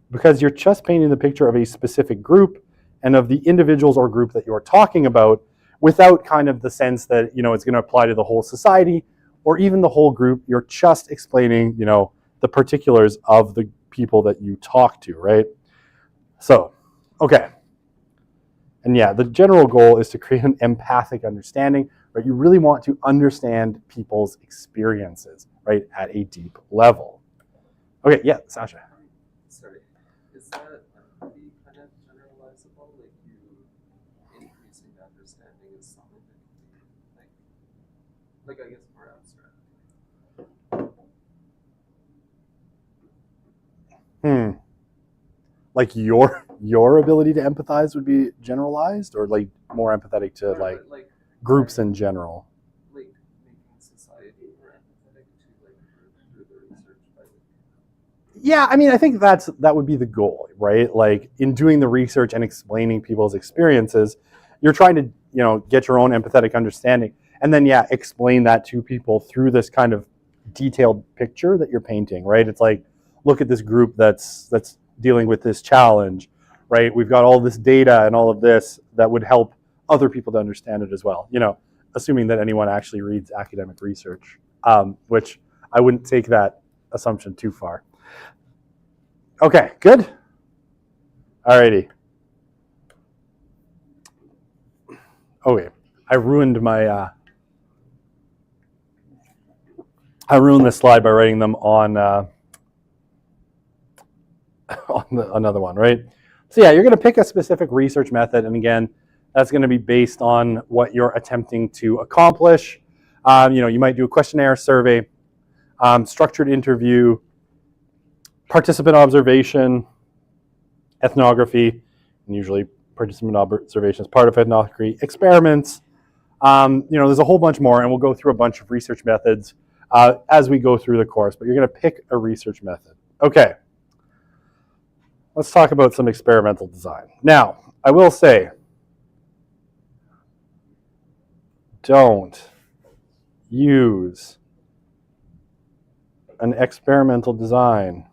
Because you're just painting the picture of a specific group and of the individuals or group that you're talking about without kind of the sense that, it's going to apply to the whole society or even the whole group. You're just explaining, the particulars of the people that you talk to, right? So, okay. And yeah, the general goal is to create an empathic understanding, right? You really want to understand people's experiences, right, at a deep level. Okay, yeah, Sasha. Sorry, is that empathy kind of generalizable? Like you increasing understanding is something that can be like I guess more abstract. Like your ability to empathize would be generalized, or like more empathetic to like groups in general. Like making society more empathetic to like through the research by Yeah, I mean, I think that would be the goal, right? Like in doing the research and explaining people's experiences, you're trying to, get your own empathetic understanding, and then explain that to people through this kind of detailed picture that you're painting, right? It's like, look at this group that's dealing with this challenge, right? We've got all this data and all of this that would help other people to understand it as well, assuming that anyone actually reads academic research, which I wouldn't take that assumption too far. Okay, good? Alrighty. Okay, I ruined this slide by writing them on another one, right? So you're going to pick a specific research method, and again, that's going to be based on what you're attempting to accomplish. You might do a questionnaire, survey, structured interview, participant observation, ethnography, and usually participant observation is part of ethnography, experiments. There's a whole bunch more, and we'll go through a bunch of research methods as we go through the course, but you're going to pick a research method. Okay. Let's talk about some experimental design. Now, I will say, don't use an experimental design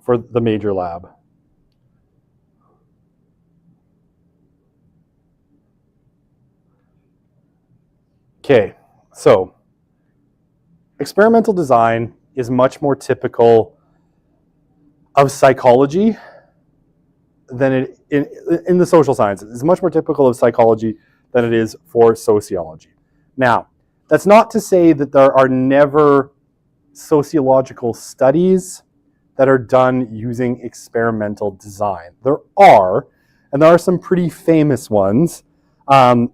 for the major lab. Okay, so experimental design is much more typical of psychology than it in the social sciences. It's much more typical of psychology than it is for sociology. Now, that's not to say that there are never sociological studies that are done using experimental design. There are, and there are some pretty famous ones, that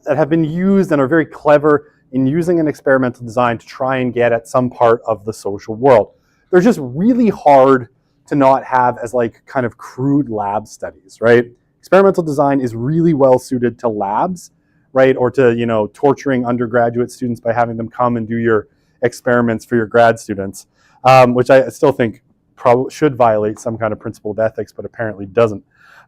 have been used and are very clever in using an experimental design to try and get at some part of the social world. They're just really hard to not have as like kind of crude lab studies, right? Experimental design is really well suited to labs, right? Or to, torturing undergraduate students by having them come and do your experiments for your grad students, which I still think probably should violate some kind of principle of ethics, but apparently doesn't.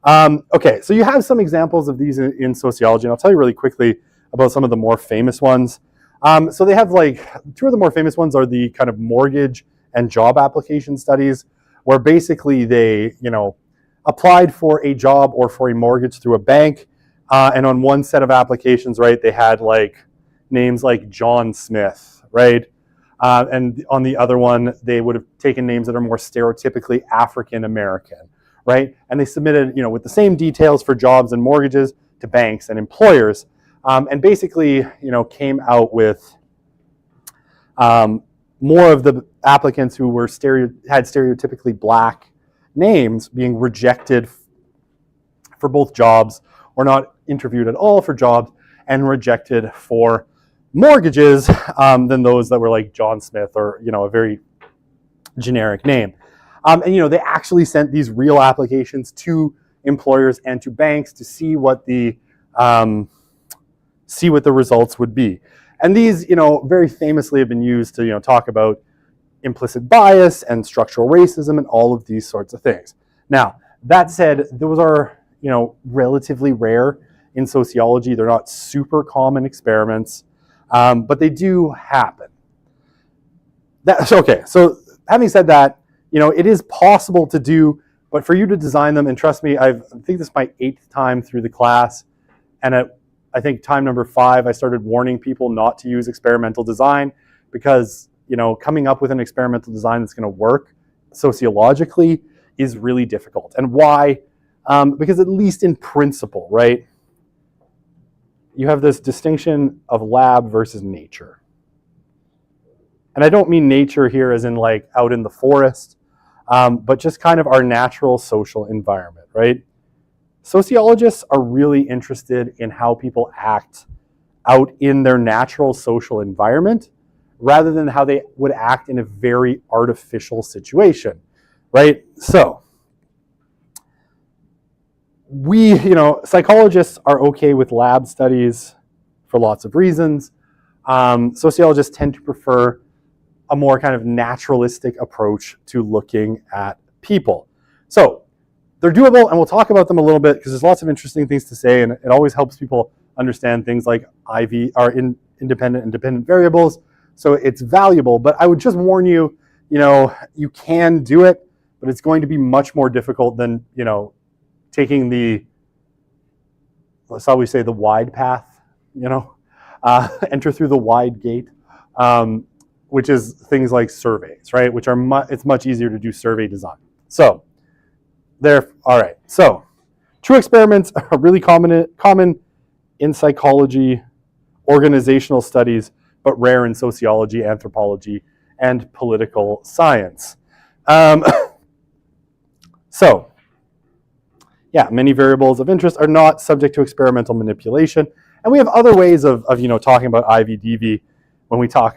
Okay, so you have some examples of these in sociology, and I'll tell you really quickly about some of the more famous ones. So they have two of the more famous ones are the kind of mortgage and job application studies, where basically they, applied for a job or for a mortgage through a bank, and on one set of applications, right, they had names like John Smith, right? And on the other one, they would have taken names that are more stereotypically African American, right? And they submitted, with the same details for jobs and mortgages to banks and employers. and basically, came out with more of the applicants who were had stereotypically black names being rejected for both jobs, or not interviewed at all for jobs, and rejected for mortgages than those that were like John Smith or a very generic name. And they actually sent these real applications to employers and to banks to see what the results would be. And these, very famously have been used to, talk about implicit bias and structural racism and all of these sorts of things. Now, that said, those are, relatively rare in sociology. They're not super common experiments, but they do happen. That's okay. So having said that, it is possible to do, but for you to design them, and trust me, I think this is my 8th time through the class, and at I think time number 5, I started warning people not to use experimental design because, coming up with an experimental design that's going to work sociologically is really difficult. And why? Because at least in principle, right, you have this distinction of lab versus nature. And I don't mean nature here as in like out in the forest, but just kind of our natural social environment, right? Sociologists are really interested in how people act out in their natural social environment rather than how they would act in a very artificial situation, right? So we, psychologists are okay with lab studies for lots of reasons. Sociologists tend to prefer a more kind of naturalistic approach to looking at people. So they're doable, and we'll talk about them a little bit because there's lots of interesting things to say, and it always helps people understand things like independent and dependent variables. So it's valuable, but I would just warn you, you can do it, but it's going to be much more difficult than, taking shall we say, the wide path, enter through the wide gate, which is things like surveys, right? Which are it's much easier to do survey design. So all right. So true experiments are really common in psychology, organizational studies, but rare in sociology, anthropology, and political science. So, yeah, many variables of interest are not subject to experimental manipulation. And we have other ways of talking about IVDV when we talk,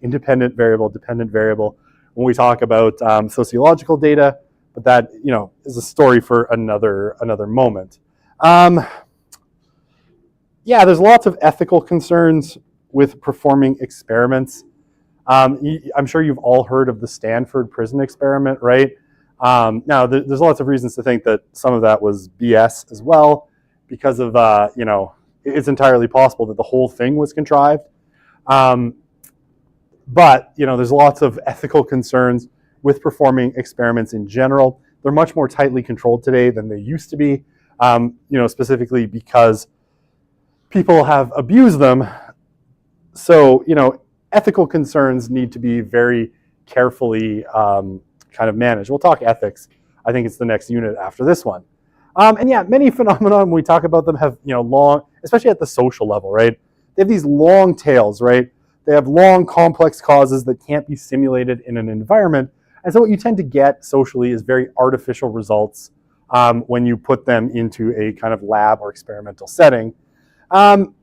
independent variable, dependent variable, when we talk about sociological data, but that, is a story for another moment. Yeah, there's lots of ethical concerns with performing experiments. I'm sure you've all heard of the Stanford prison experiment, right? Now, there's lots of reasons to think that some of that was BS as well, because of, it's entirely possible that the whole thing was contrived. But, there's lots of ethical concerns with performing experiments in general. They're much more tightly controlled today than they used to be, specifically because people have abused them. So, ethical concerns need to be very carefully kind of managed. We'll talk ethics. I think it's the next unit after this one. And yeah, many phenomena, when we talk about them, have, long, especially at the social level, right? They have these long tails, right? They have long, complex causes that can't be simulated in an environment. And so what you tend to get socially is very artificial results when you put them into a kind of lab or experimental setting. And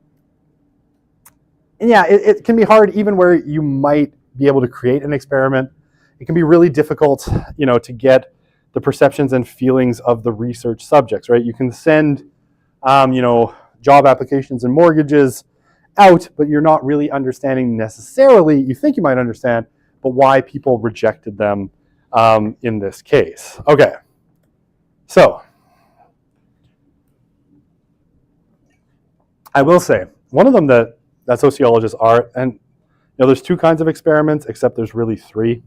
yeah, it can be hard even where you might be able to create an experiment. It can be really difficult, to get the perceptions and feelings of the research subjects, right? You can send, job applications and mortgages out, but you're not really understanding necessarily, you think you might understand, but why people rejected them in this case. Okay, so I will say, one of them that sociologists are, and there's 2 kinds of experiments, except there's really 3.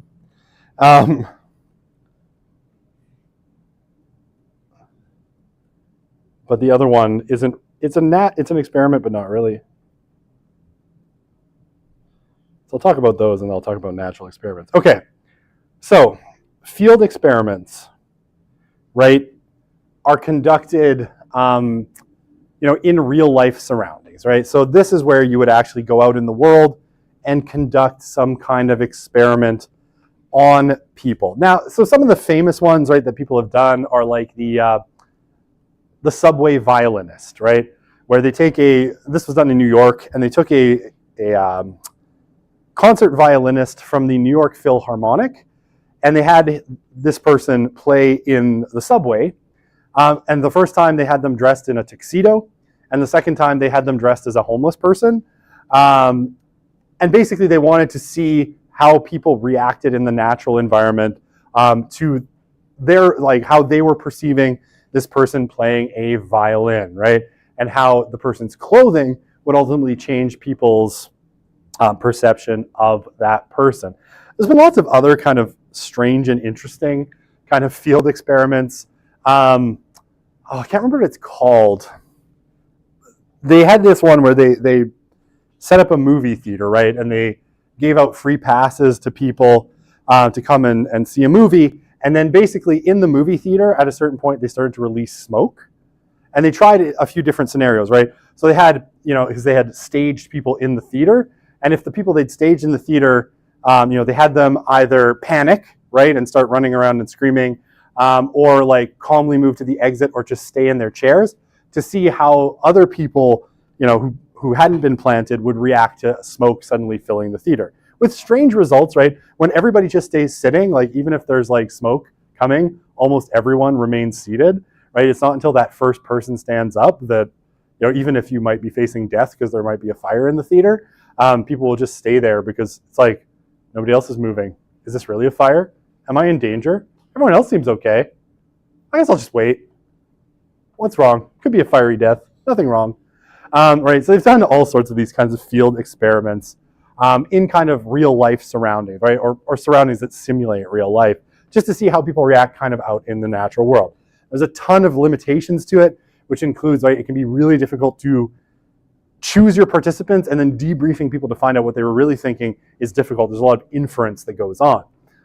But the other one isn't, it's an experiment, but not really. So I'll talk about those and I'll talk about natural experiments. Okay, so field experiments, right, are conducted in real life surroundings, right? So this is where you would actually go out in the world and conduct some kind of experiment on people. Now, so some of the famous ones, right, that people have done are like the subway violinist, right, where they take this was done in New York, and they took a concert violinist from the New York Philharmonic, and they had this person play in the subway. And the first time they had them dressed in a tuxedo, and the second time they had them dressed as a homeless person. And basically they wanted to see how people reacted in the natural environment to how they were perceiving this person playing a violin, right? And how the person's clothing would ultimately change people's perception of that person. There's been lots of other kind of strange and interesting kind of field experiments. I can't remember what it's called. They had this one where they set up a movie theater, right? And they gave out free passes to people to come and see a movie. And then basically in the movie theater, at a certain point, they started to release smoke. And they tried a few different scenarios, right? So they had, because they had staged people in the theater. And if the people they'd staged in the theater, they had them either panic, right, and start running around and screaming, or like calmly move to the exit or just stay in their chairs to see how other people, who hadn't been planted would react to smoke suddenly filling the theater. With strange results, right? When everybody just stays sitting, like even if there's like smoke coming, almost everyone remains seated, right? It's not until that first person stands up that, even if you might be facing death because there might be a fire in the theater, people will just stay there because it's like, nobody else is moving. Is this really a fire? Am I in danger? Everyone else seems okay. I guess I'll just wait. What's wrong? Could be a fiery death. Nothing wrong. Right, so they've done all sorts of these kinds of field experiments in kind of real life surroundings, right, or surroundings that simulate real life, just to see how people react kind of out in the natural world. There's a ton of limitations to it, which includes, right, it can be really difficult to choose your participants, and then debriefing people to find out what they were really thinking is difficult. There's a lot of inference that goes on.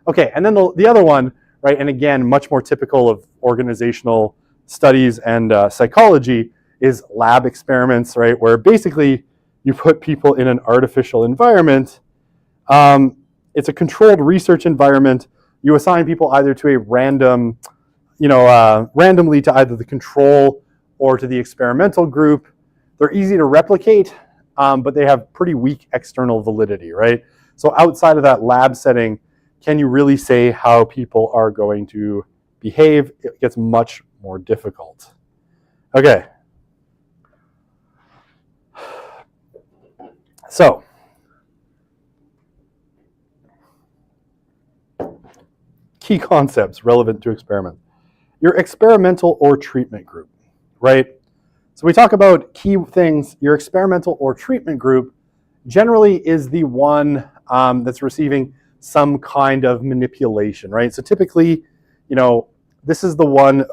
Okay, and then the other one, right, and again, much more typical of organizational studies and psychology, is lab experiments, right, where basically you put people in an artificial environment. It's a controlled research environment. You assign people either to a random, randomly to either the control or to the experimental group. They're easy to replicate, but they have pretty weak external validity, right? So outside of that lab setting, can you really say how people are going to behave? It gets much more difficult. Okay. So, key concepts relevant to experiment. Your experimental or treatment group, right? So we talk about key things. Your experimental or treatment group generally is the one that's receiving some kind of manipulation, right? So typically, this is the one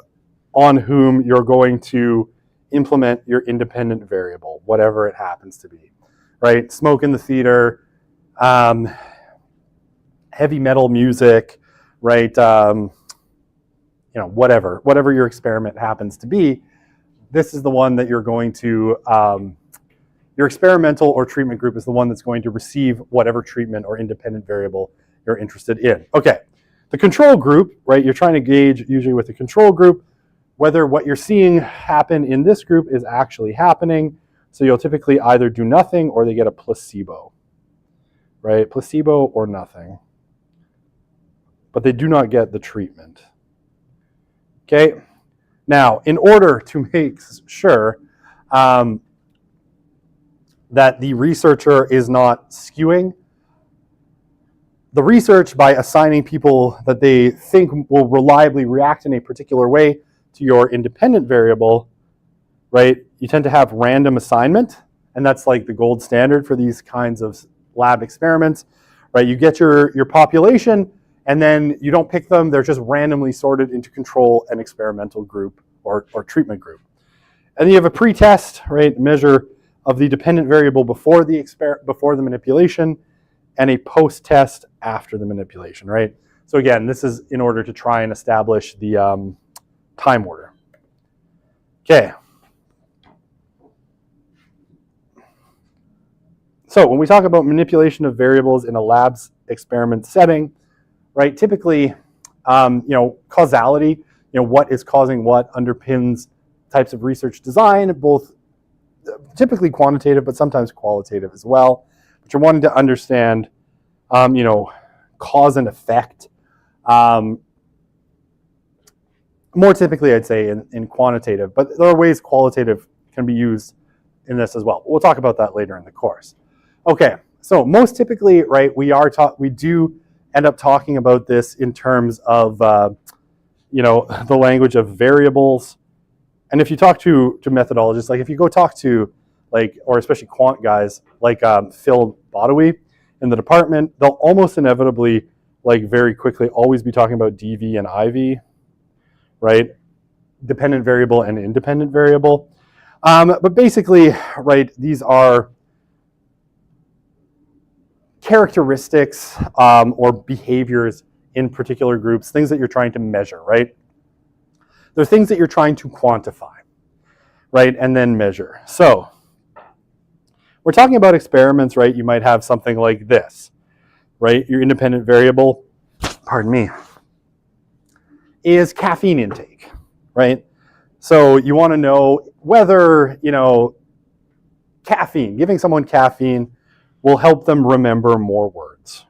on whom you're going to implement your independent variable, whatever it happens to be, right? Smoke in the theater, heavy metal music, right? Whatever your experiment happens to be, this is the one that you're going to, your experimental or treatment group is the one that's going to receive whatever treatment or independent variable you're interested in. Okay, the control group, right, you're trying to gauge usually with the control group whether what you're seeing happen in this group is actually happening. So you'll typically either do nothing or they get a placebo, right? Placebo or nothing. But they do not get the treatment. Okay? Now, in order to make sure that the researcher is not skewing the research by assigning people that they think will reliably react in a particular way to your independent variable, right? You tend to have random assignment, and that's like the gold standard for these kinds of lab experiments, right? You get your population, and then you don't pick them. They're just randomly sorted into control and experimental group or treatment group. And then you have a pretest, right? Measure of the dependent variable before the manipulation, and a post-test after the manipulation, right? So again, this is in order to try and establish the time order. Okay. So when we talk about manipulation of variables in a labs experiment setting, right, typically, causality, what is causing what underpins types of research design, both typically quantitative, but sometimes qualitative as well. But you're wanting to understand, cause and effect. More typically, I'd say in quantitative, but there are ways qualitative can be used in this as well. We'll talk about that later in the course. Okay, so most typically, right, we do end up talking about this in terms of, the language of variables. And if you talk to methodologists, like if you go talk to, or especially quant guys like Phil Badawi in the department, they'll almost inevitably, very quickly, always be talking about DV and IV, right? Dependent variable and independent variable. But basically, right, these are characteristics or behaviors in particular groups, things that you're trying to measure, right? They're things that you're trying to quantify, right, and then measure. So we're talking about experiments, right? You might have something like this, right? Your independent variable, pardon me, is caffeine intake, right? So you want to know whether, giving someone caffeine will help them remember more words,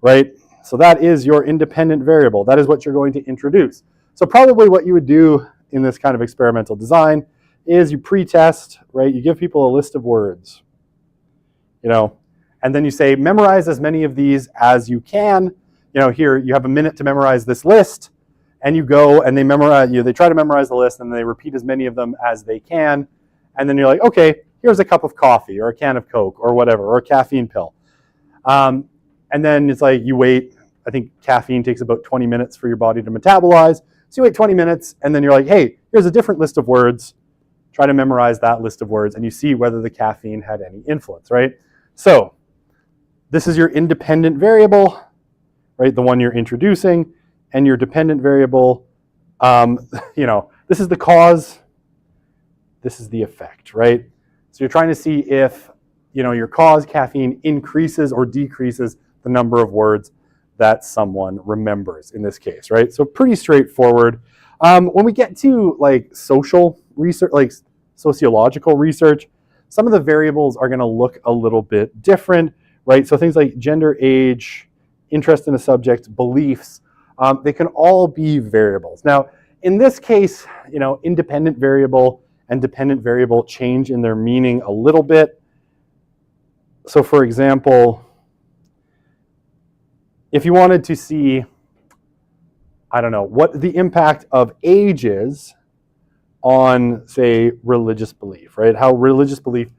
right? So that is your independent variable. That is what you're going to introduce. So probably what you would do in this kind of experimental design is you pre-test, right? You give people a list of words, and then you say, memorize as many of these as you can. Here you have a minute to memorize this list, and you go and they try to memorize the list, and they repeat as many of them as they can. And then you're like, okay, here's a cup of coffee or a can of Coke or whatever, or a caffeine pill. And then it's like you wait. I think caffeine takes about 20 minutes for your body to metabolize. So you wait 20 minutes, and then you're like, hey, here's a different list of words. Try to memorize that list of words, and you see whether the caffeine had any influence, right? So this is your independent variable, right? The one you're introducing, and your dependent variable, this is the cause, this is the effect, right? So you're trying to see if, your cause, caffeine, increases or decreases the number of words that someone remembers in this case, right? So pretty straightforward. When we get to social research, sociological research, some of the variables are going to look a little bit different, right? So things like gender, age, interest in a subject, beliefs, they can all be variables. Now, in this case, independent variable and dependent variable change in their meaning a little bit. So for example, if you wanted to see, what the impact of age is on, say, religious belief, right? How religious belief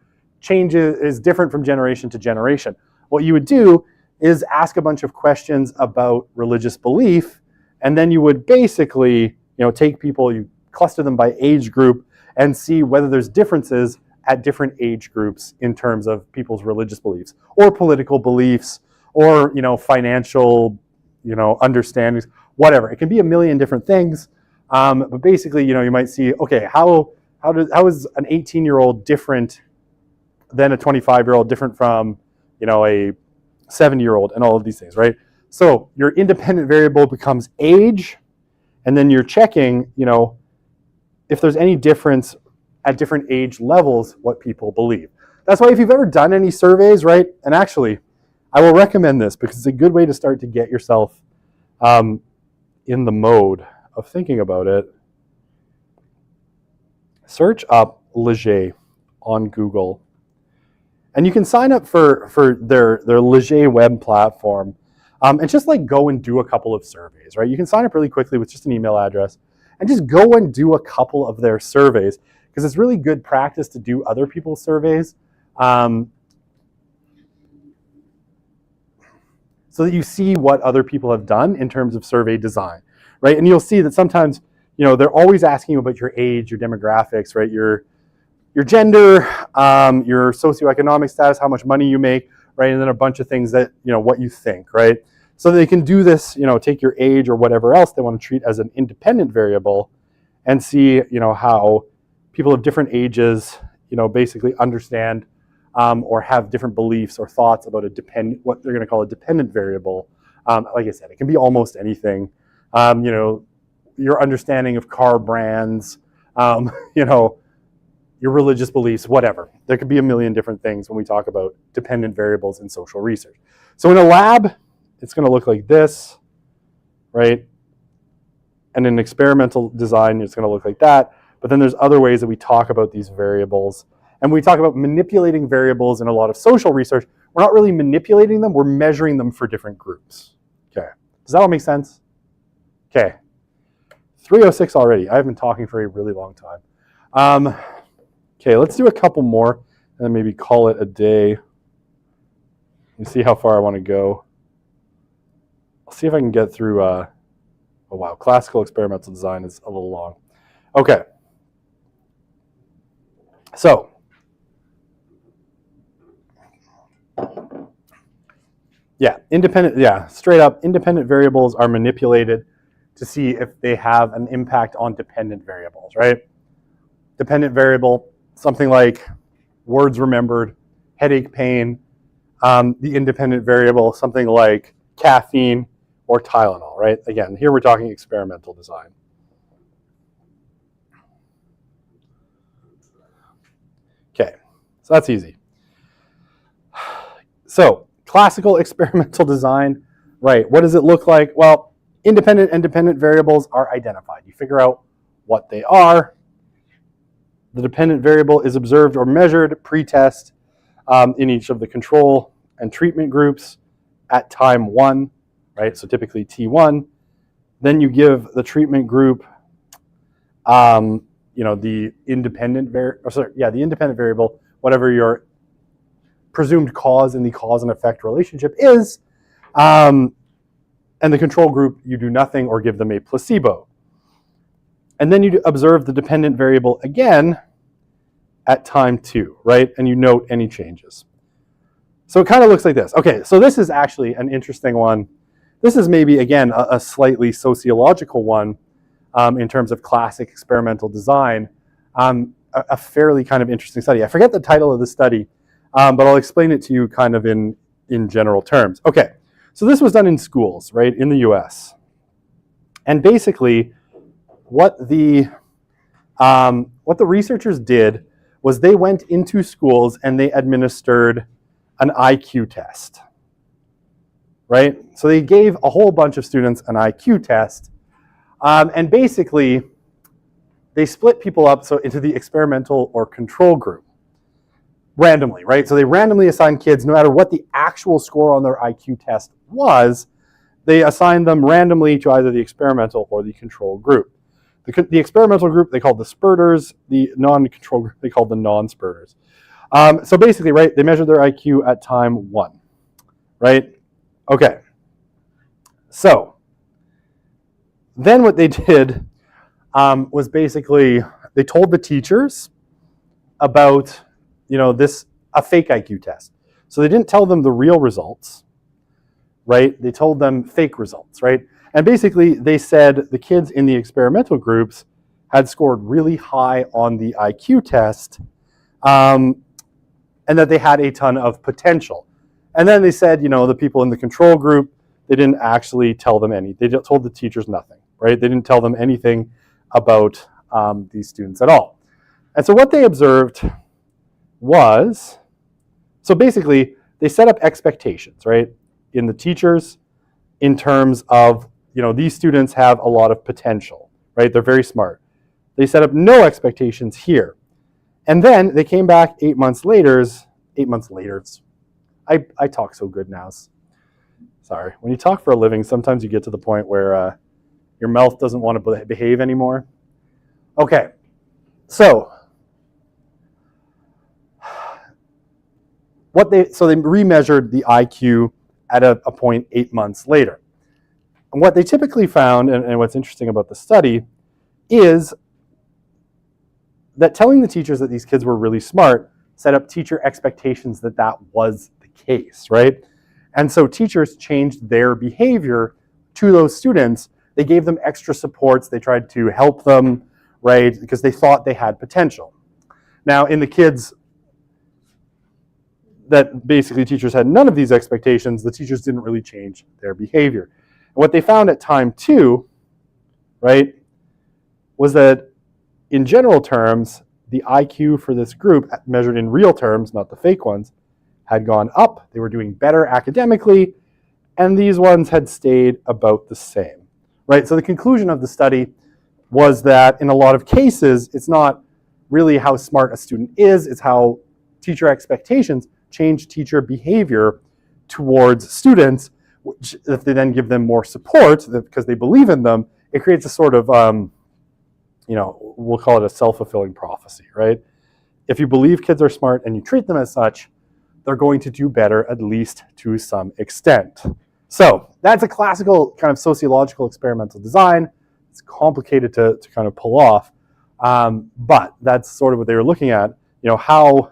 is different from generation to generation. What you would do is ask a bunch of questions about religious belief, and then you would basically, take people, you cluster them by age group, and see whether there's differences at different age groups in terms of people's religious beliefs, or political beliefs, or financial, understandings, whatever. It can be a million different things, but basically, you might see, okay, how is an 18-year-old different than a 25-year-old, different from, a 70-year-old, and all of these things, right? So your independent variable becomes age, and then you're checking, if there's any difference at different age levels, what people believe. That's why if you've ever done any surveys, right, and actually, I will recommend this because it's a good way to start to get yourself in the mode of thinking about it. Search up Leger on Google, and you can sign up for their Leger web platform, and just go and do a couple of surveys, right? You can sign up really quickly with just an email address, and just go and do a couple of their surveys because it's really good practice to do other people's surveys. So that you see what other people have done in terms of survey design, right? And you'll see that sometimes, they're always asking you about your age, your demographics, right? Your gender, your socioeconomic status, how much money you make, right? And then a bunch of things that, what you think, right? So they can do this, take your age or whatever else they want to treat as an independent variable and see, how people of different ages, basically understand or have different beliefs or thoughts about what they're going to call a dependent variable. Like I said, it can be almost anything. Your understanding of car brands, your religious beliefs, whatever. There could be a million different things when we talk about dependent variables in social research. So in a lab, it's going to look like this, right? And in experimental design, it's going to look like that. But then there's other ways that we talk about these variables. And we talk about manipulating variables in a lot of social research. We're not really manipulating them, we're measuring them for different groups. Okay, does that all make sense? Okay, 3:06 already. I've been talking for a really long time. Okay, let's do a couple more and then maybe call it a day. Let me see how far I want to go. I'll see if I can get through, oh wow, classical experimental design is a little long. Okay, so straight up, independent variables are manipulated to see if they have an impact on dependent variables, right? Dependent variable, something like words remembered, headache pain. The independent variable, something like caffeine or Tylenol, right? Again, here we're talking experimental design. Okay, so that's easy. So, classical experimental design, right? What does it look like? Well, independent and dependent variables are identified. You figure out what they are. The dependent variable is observed or measured pre-test in each of the control and treatment groups at time 1, right? So typically T1. Then you give the treatment group, the independent variable, whatever your presumed cause in the cause and effect relationship is, and the control group, you do nothing or give them a placebo. And then you observe the dependent variable again at time 2, right? And you note any changes. So it kind of looks like this. Okay, so this is actually an interesting one. This is maybe, again, a slightly sociological one in terms of classic experimental design. A fairly kind of interesting study. I forget the title of the study, but I'll explain it to you kind of in general terms. Okay, so this was done in schools, right, in the US. And basically, what the researchers did was they went into schools and they administered an IQ test, right? So they gave a whole bunch of students an IQ test, and basically they split people up into the experimental or control group randomly, right? So they randomly assigned kids, no matter what the actual score on their IQ test was, they assigned them randomly to either the experimental or the control group. The experimental group they called the spurters, the non-control group they called the non-spurters. So basically, right, they measured their IQ at time 1, right? Okay. So then what they did was basically they told the teachers about, a fake IQ test. So they didn't tell them the real results, right? They told them fake results, right? And basically they said the kids in the experimental groups had scored really high on the IQ test, and that they had a ton of potential. And then they said, the people in the control group, they didn't actually tell them they told the teachers nothing, right? They didn't tell them anything about these students at all. And so what they observed was, so basically they set up expectations, right, in the teachers in terms of, these students have a lot of potential, right? They're very smart. They set up no expectations here. And then they came back 8 months later. I talk so good now. Sorry. When you talk for a living, sometimes you get to the point where your mouth doesn't want to behave anymore. Okay. So they remeasured the IQ at a point 8 months later. And what they typically found, and what's interesting about the study, is that telling the teachers that these kids were really smart set up teacher expectations that was the case, right? And so teachers changed their behavior to those students. They gave them extra supports. They tried to help them, right? Because they thought they had potential. Now, in the kids that basically teachers had none of these expectations, the teachers didn't really change their behavior. And what they found at time 2, right, was that in general terms, the IQ for this group, measured in real terms, not the fake ones, had gone up. They were doing better academically, and these ones had stayed about the same, right? So the conclusion of the study was that in a lot of cases, it's not really how smart a student is, it's how teacher expectations change teacher behavior towards students, which if they then give them more support because they believe in them, it creates a sort of, we'll call it a self-fulfilling prophecy, right? If you believe kids are smart and you treat them as such, they're going to do better, at least to some extent. So that's a classical kind of sociological experimental design. It's complicated to kind of pull off, but that's sort of what they were looking at, how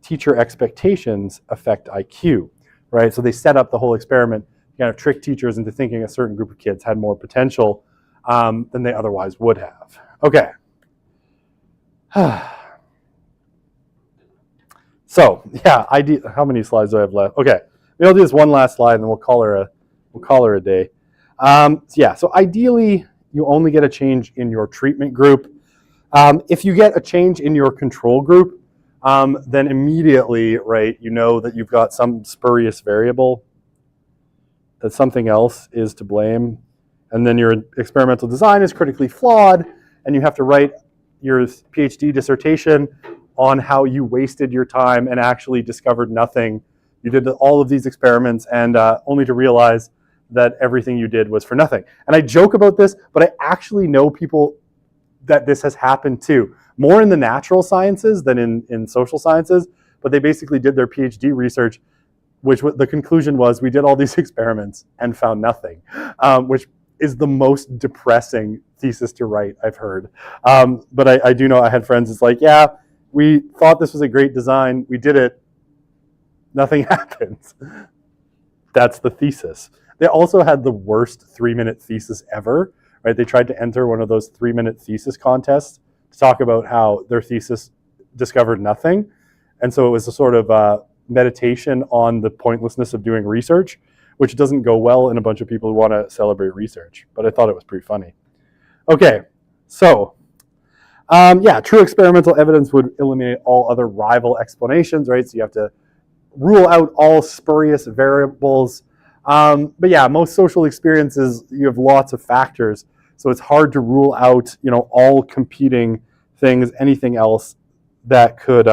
teacher expectations affect IQ, right? So they set up the whole experiment to kind of trick teachers into thinking a certain group of kids had more potential than they otherwise would have. Okay. So yeah, how many slides do I have left? Okay, maybe I'll do this one last slide and then we'll call her a day. So ideally, you only get a change in your treatment group. If you get a change in your control group, then immediately, right, you know that you've got some spurious variable, that something else is to blame, and then your experimental design is critically flawed, and you have to write your PhD dissertation on how you wasted your time and actually discovered nothing. You did all of these experiments and only to realize that everything you did was for nothing. And I joke about this, but I actually know people that this has happened to, more in the natural sciences than in social sciences, but they basically did their PhD research, which the conclusion was, we did all these experiments and found nothing, which is the most depressing thesis to write I've heard. But I do know I had friends, it's like, yeah, we thought this was a great design, we did it, nothing happens. That's the thesis. They also had the worst 3-minute thesis ever, right? They tried to enter one of those 3-minute thesis contests to talk about how their thesis discovered nothing. And so it was a sort of meditation on the pointlessness of doing research, which doesn't go well in a bunch of people who want to celebrate research. But I thought it was pretty funny. Okay, so true experimental evidence would eliminate all other rival explanations, right? So you have to rule out all spurious variables. But yeah, most social experiences, you have lots of factors. So it's hard to rule out, all competing things, anything else that could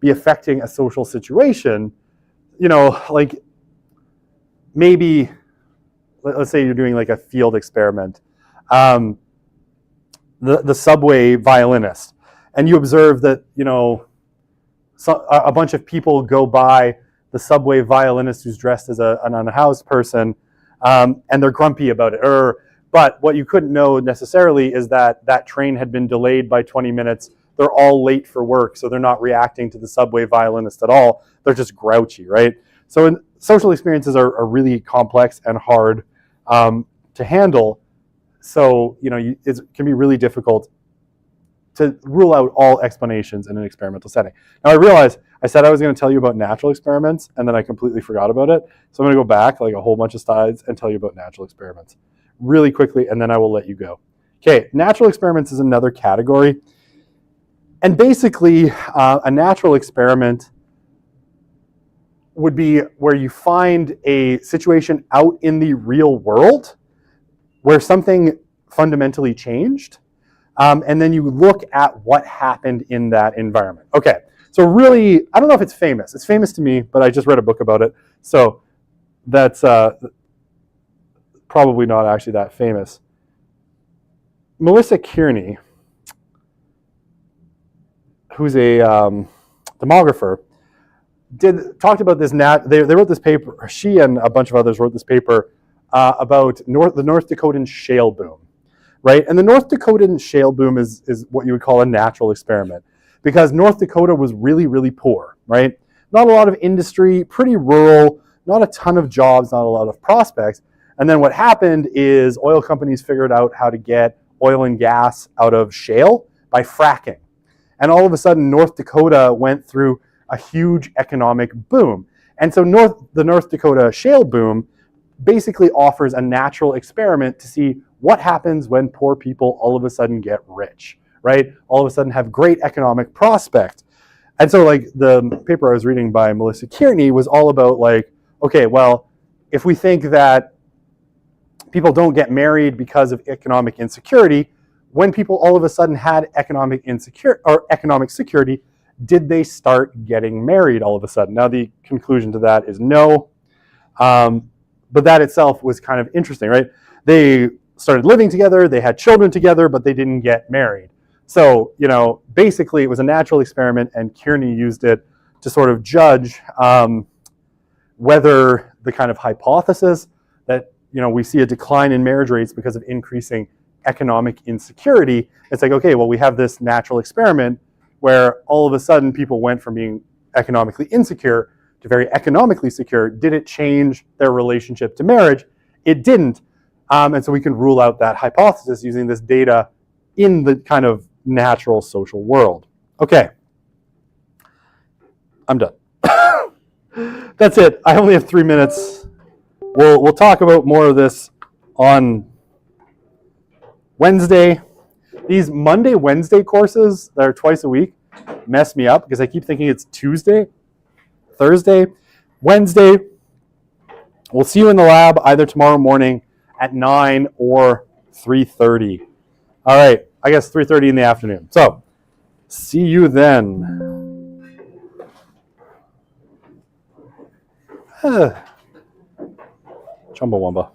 be affecting a social situation. Like maybe, let's say you're doing like a field experiment, the subway violinist, and you observe that, a bunch of people go by the subway violinist who's dressed as an unhoused person, and they're grumpy about it. But what you couldn't know necessarily is that that train had been delayed by 20 minutes. They're all late for work, so they're not reacting to the subway violinist at all. They're just grouchy, right? So social experiences are really complex and hard to handle. So, it can be really difficult to rule out all explanations in an experimental setting. Now I realize I said I was going to tell you about natural experiments and then I completely forgot about it. So I'm going to go back like a whole bunch of slides and tell you about natural experiments really quickly, and then I will let you go. Okay, natural experiments is another category. And basically, a natural experiment would be where you find a situation out in the real world where something fundamentally changed, and then you look at what happened in that environment. Okay, so really, I don't know if it's famous. It's famous to me, but I just read a book about it. So that's probably not actually that famous. Melissa Kearney, who's a demographer, talked about this. They wrote this paper. She and a bunch of others wrote this paper about the North Dakotan shale boom, right? And the North Dakotan shale boom is what you would call a natural experiment, because North Dakota was really, really poor, right? Not a lot of industry, pretty rural, not a ton of jobs, not a lot of prospects. And then what happened is oil companies figured out how to get oil and gas out of shale by fracking. And all of a sudden, North Dakota went through a huge economic boom. And so the North Dakota shale boom basically offers a natural experiment to see what happens when poor people all of a sudden get rich, right? All of a sudden have great economic prospect. And so like the paper I was reading by Melissa Kearney was all about like, okay, well, if we think that people don't get married because of economic insecurity, when people all of a sudden had economic security, did they start getting married all of a sudden? Now the conclusion to that is no, but that itself was kind of interesting, right? They started living together, they had children together, but they didn't get married. So, basically it was a natural experiment, and Kearney used it to sort of judge whether the kind of hypothesis that, we see a decline in marriage rates because of increasing economic insecurity. It's like, okay, well, we have this natural experiment where all of a sudden people went from being economically insecure to very economically secure. Did it change their relationship to marriage? It didn't. And so we can rule out that hypothesis using this data in the kind of natural social world. Okay. I'm done. That's it. I only have 3 minutes. We'll talk about more of this on Wednesday. These Monday, Wednesday courses that are twice a week mess me up because I keep thinking it's Tuesday, Thursday, Wednesday. We'll see you in the lab either tomorrow morning at 9 or 3:30. All right, I guess 3:30 in the afternoon. So, see you then. Chumbawamba.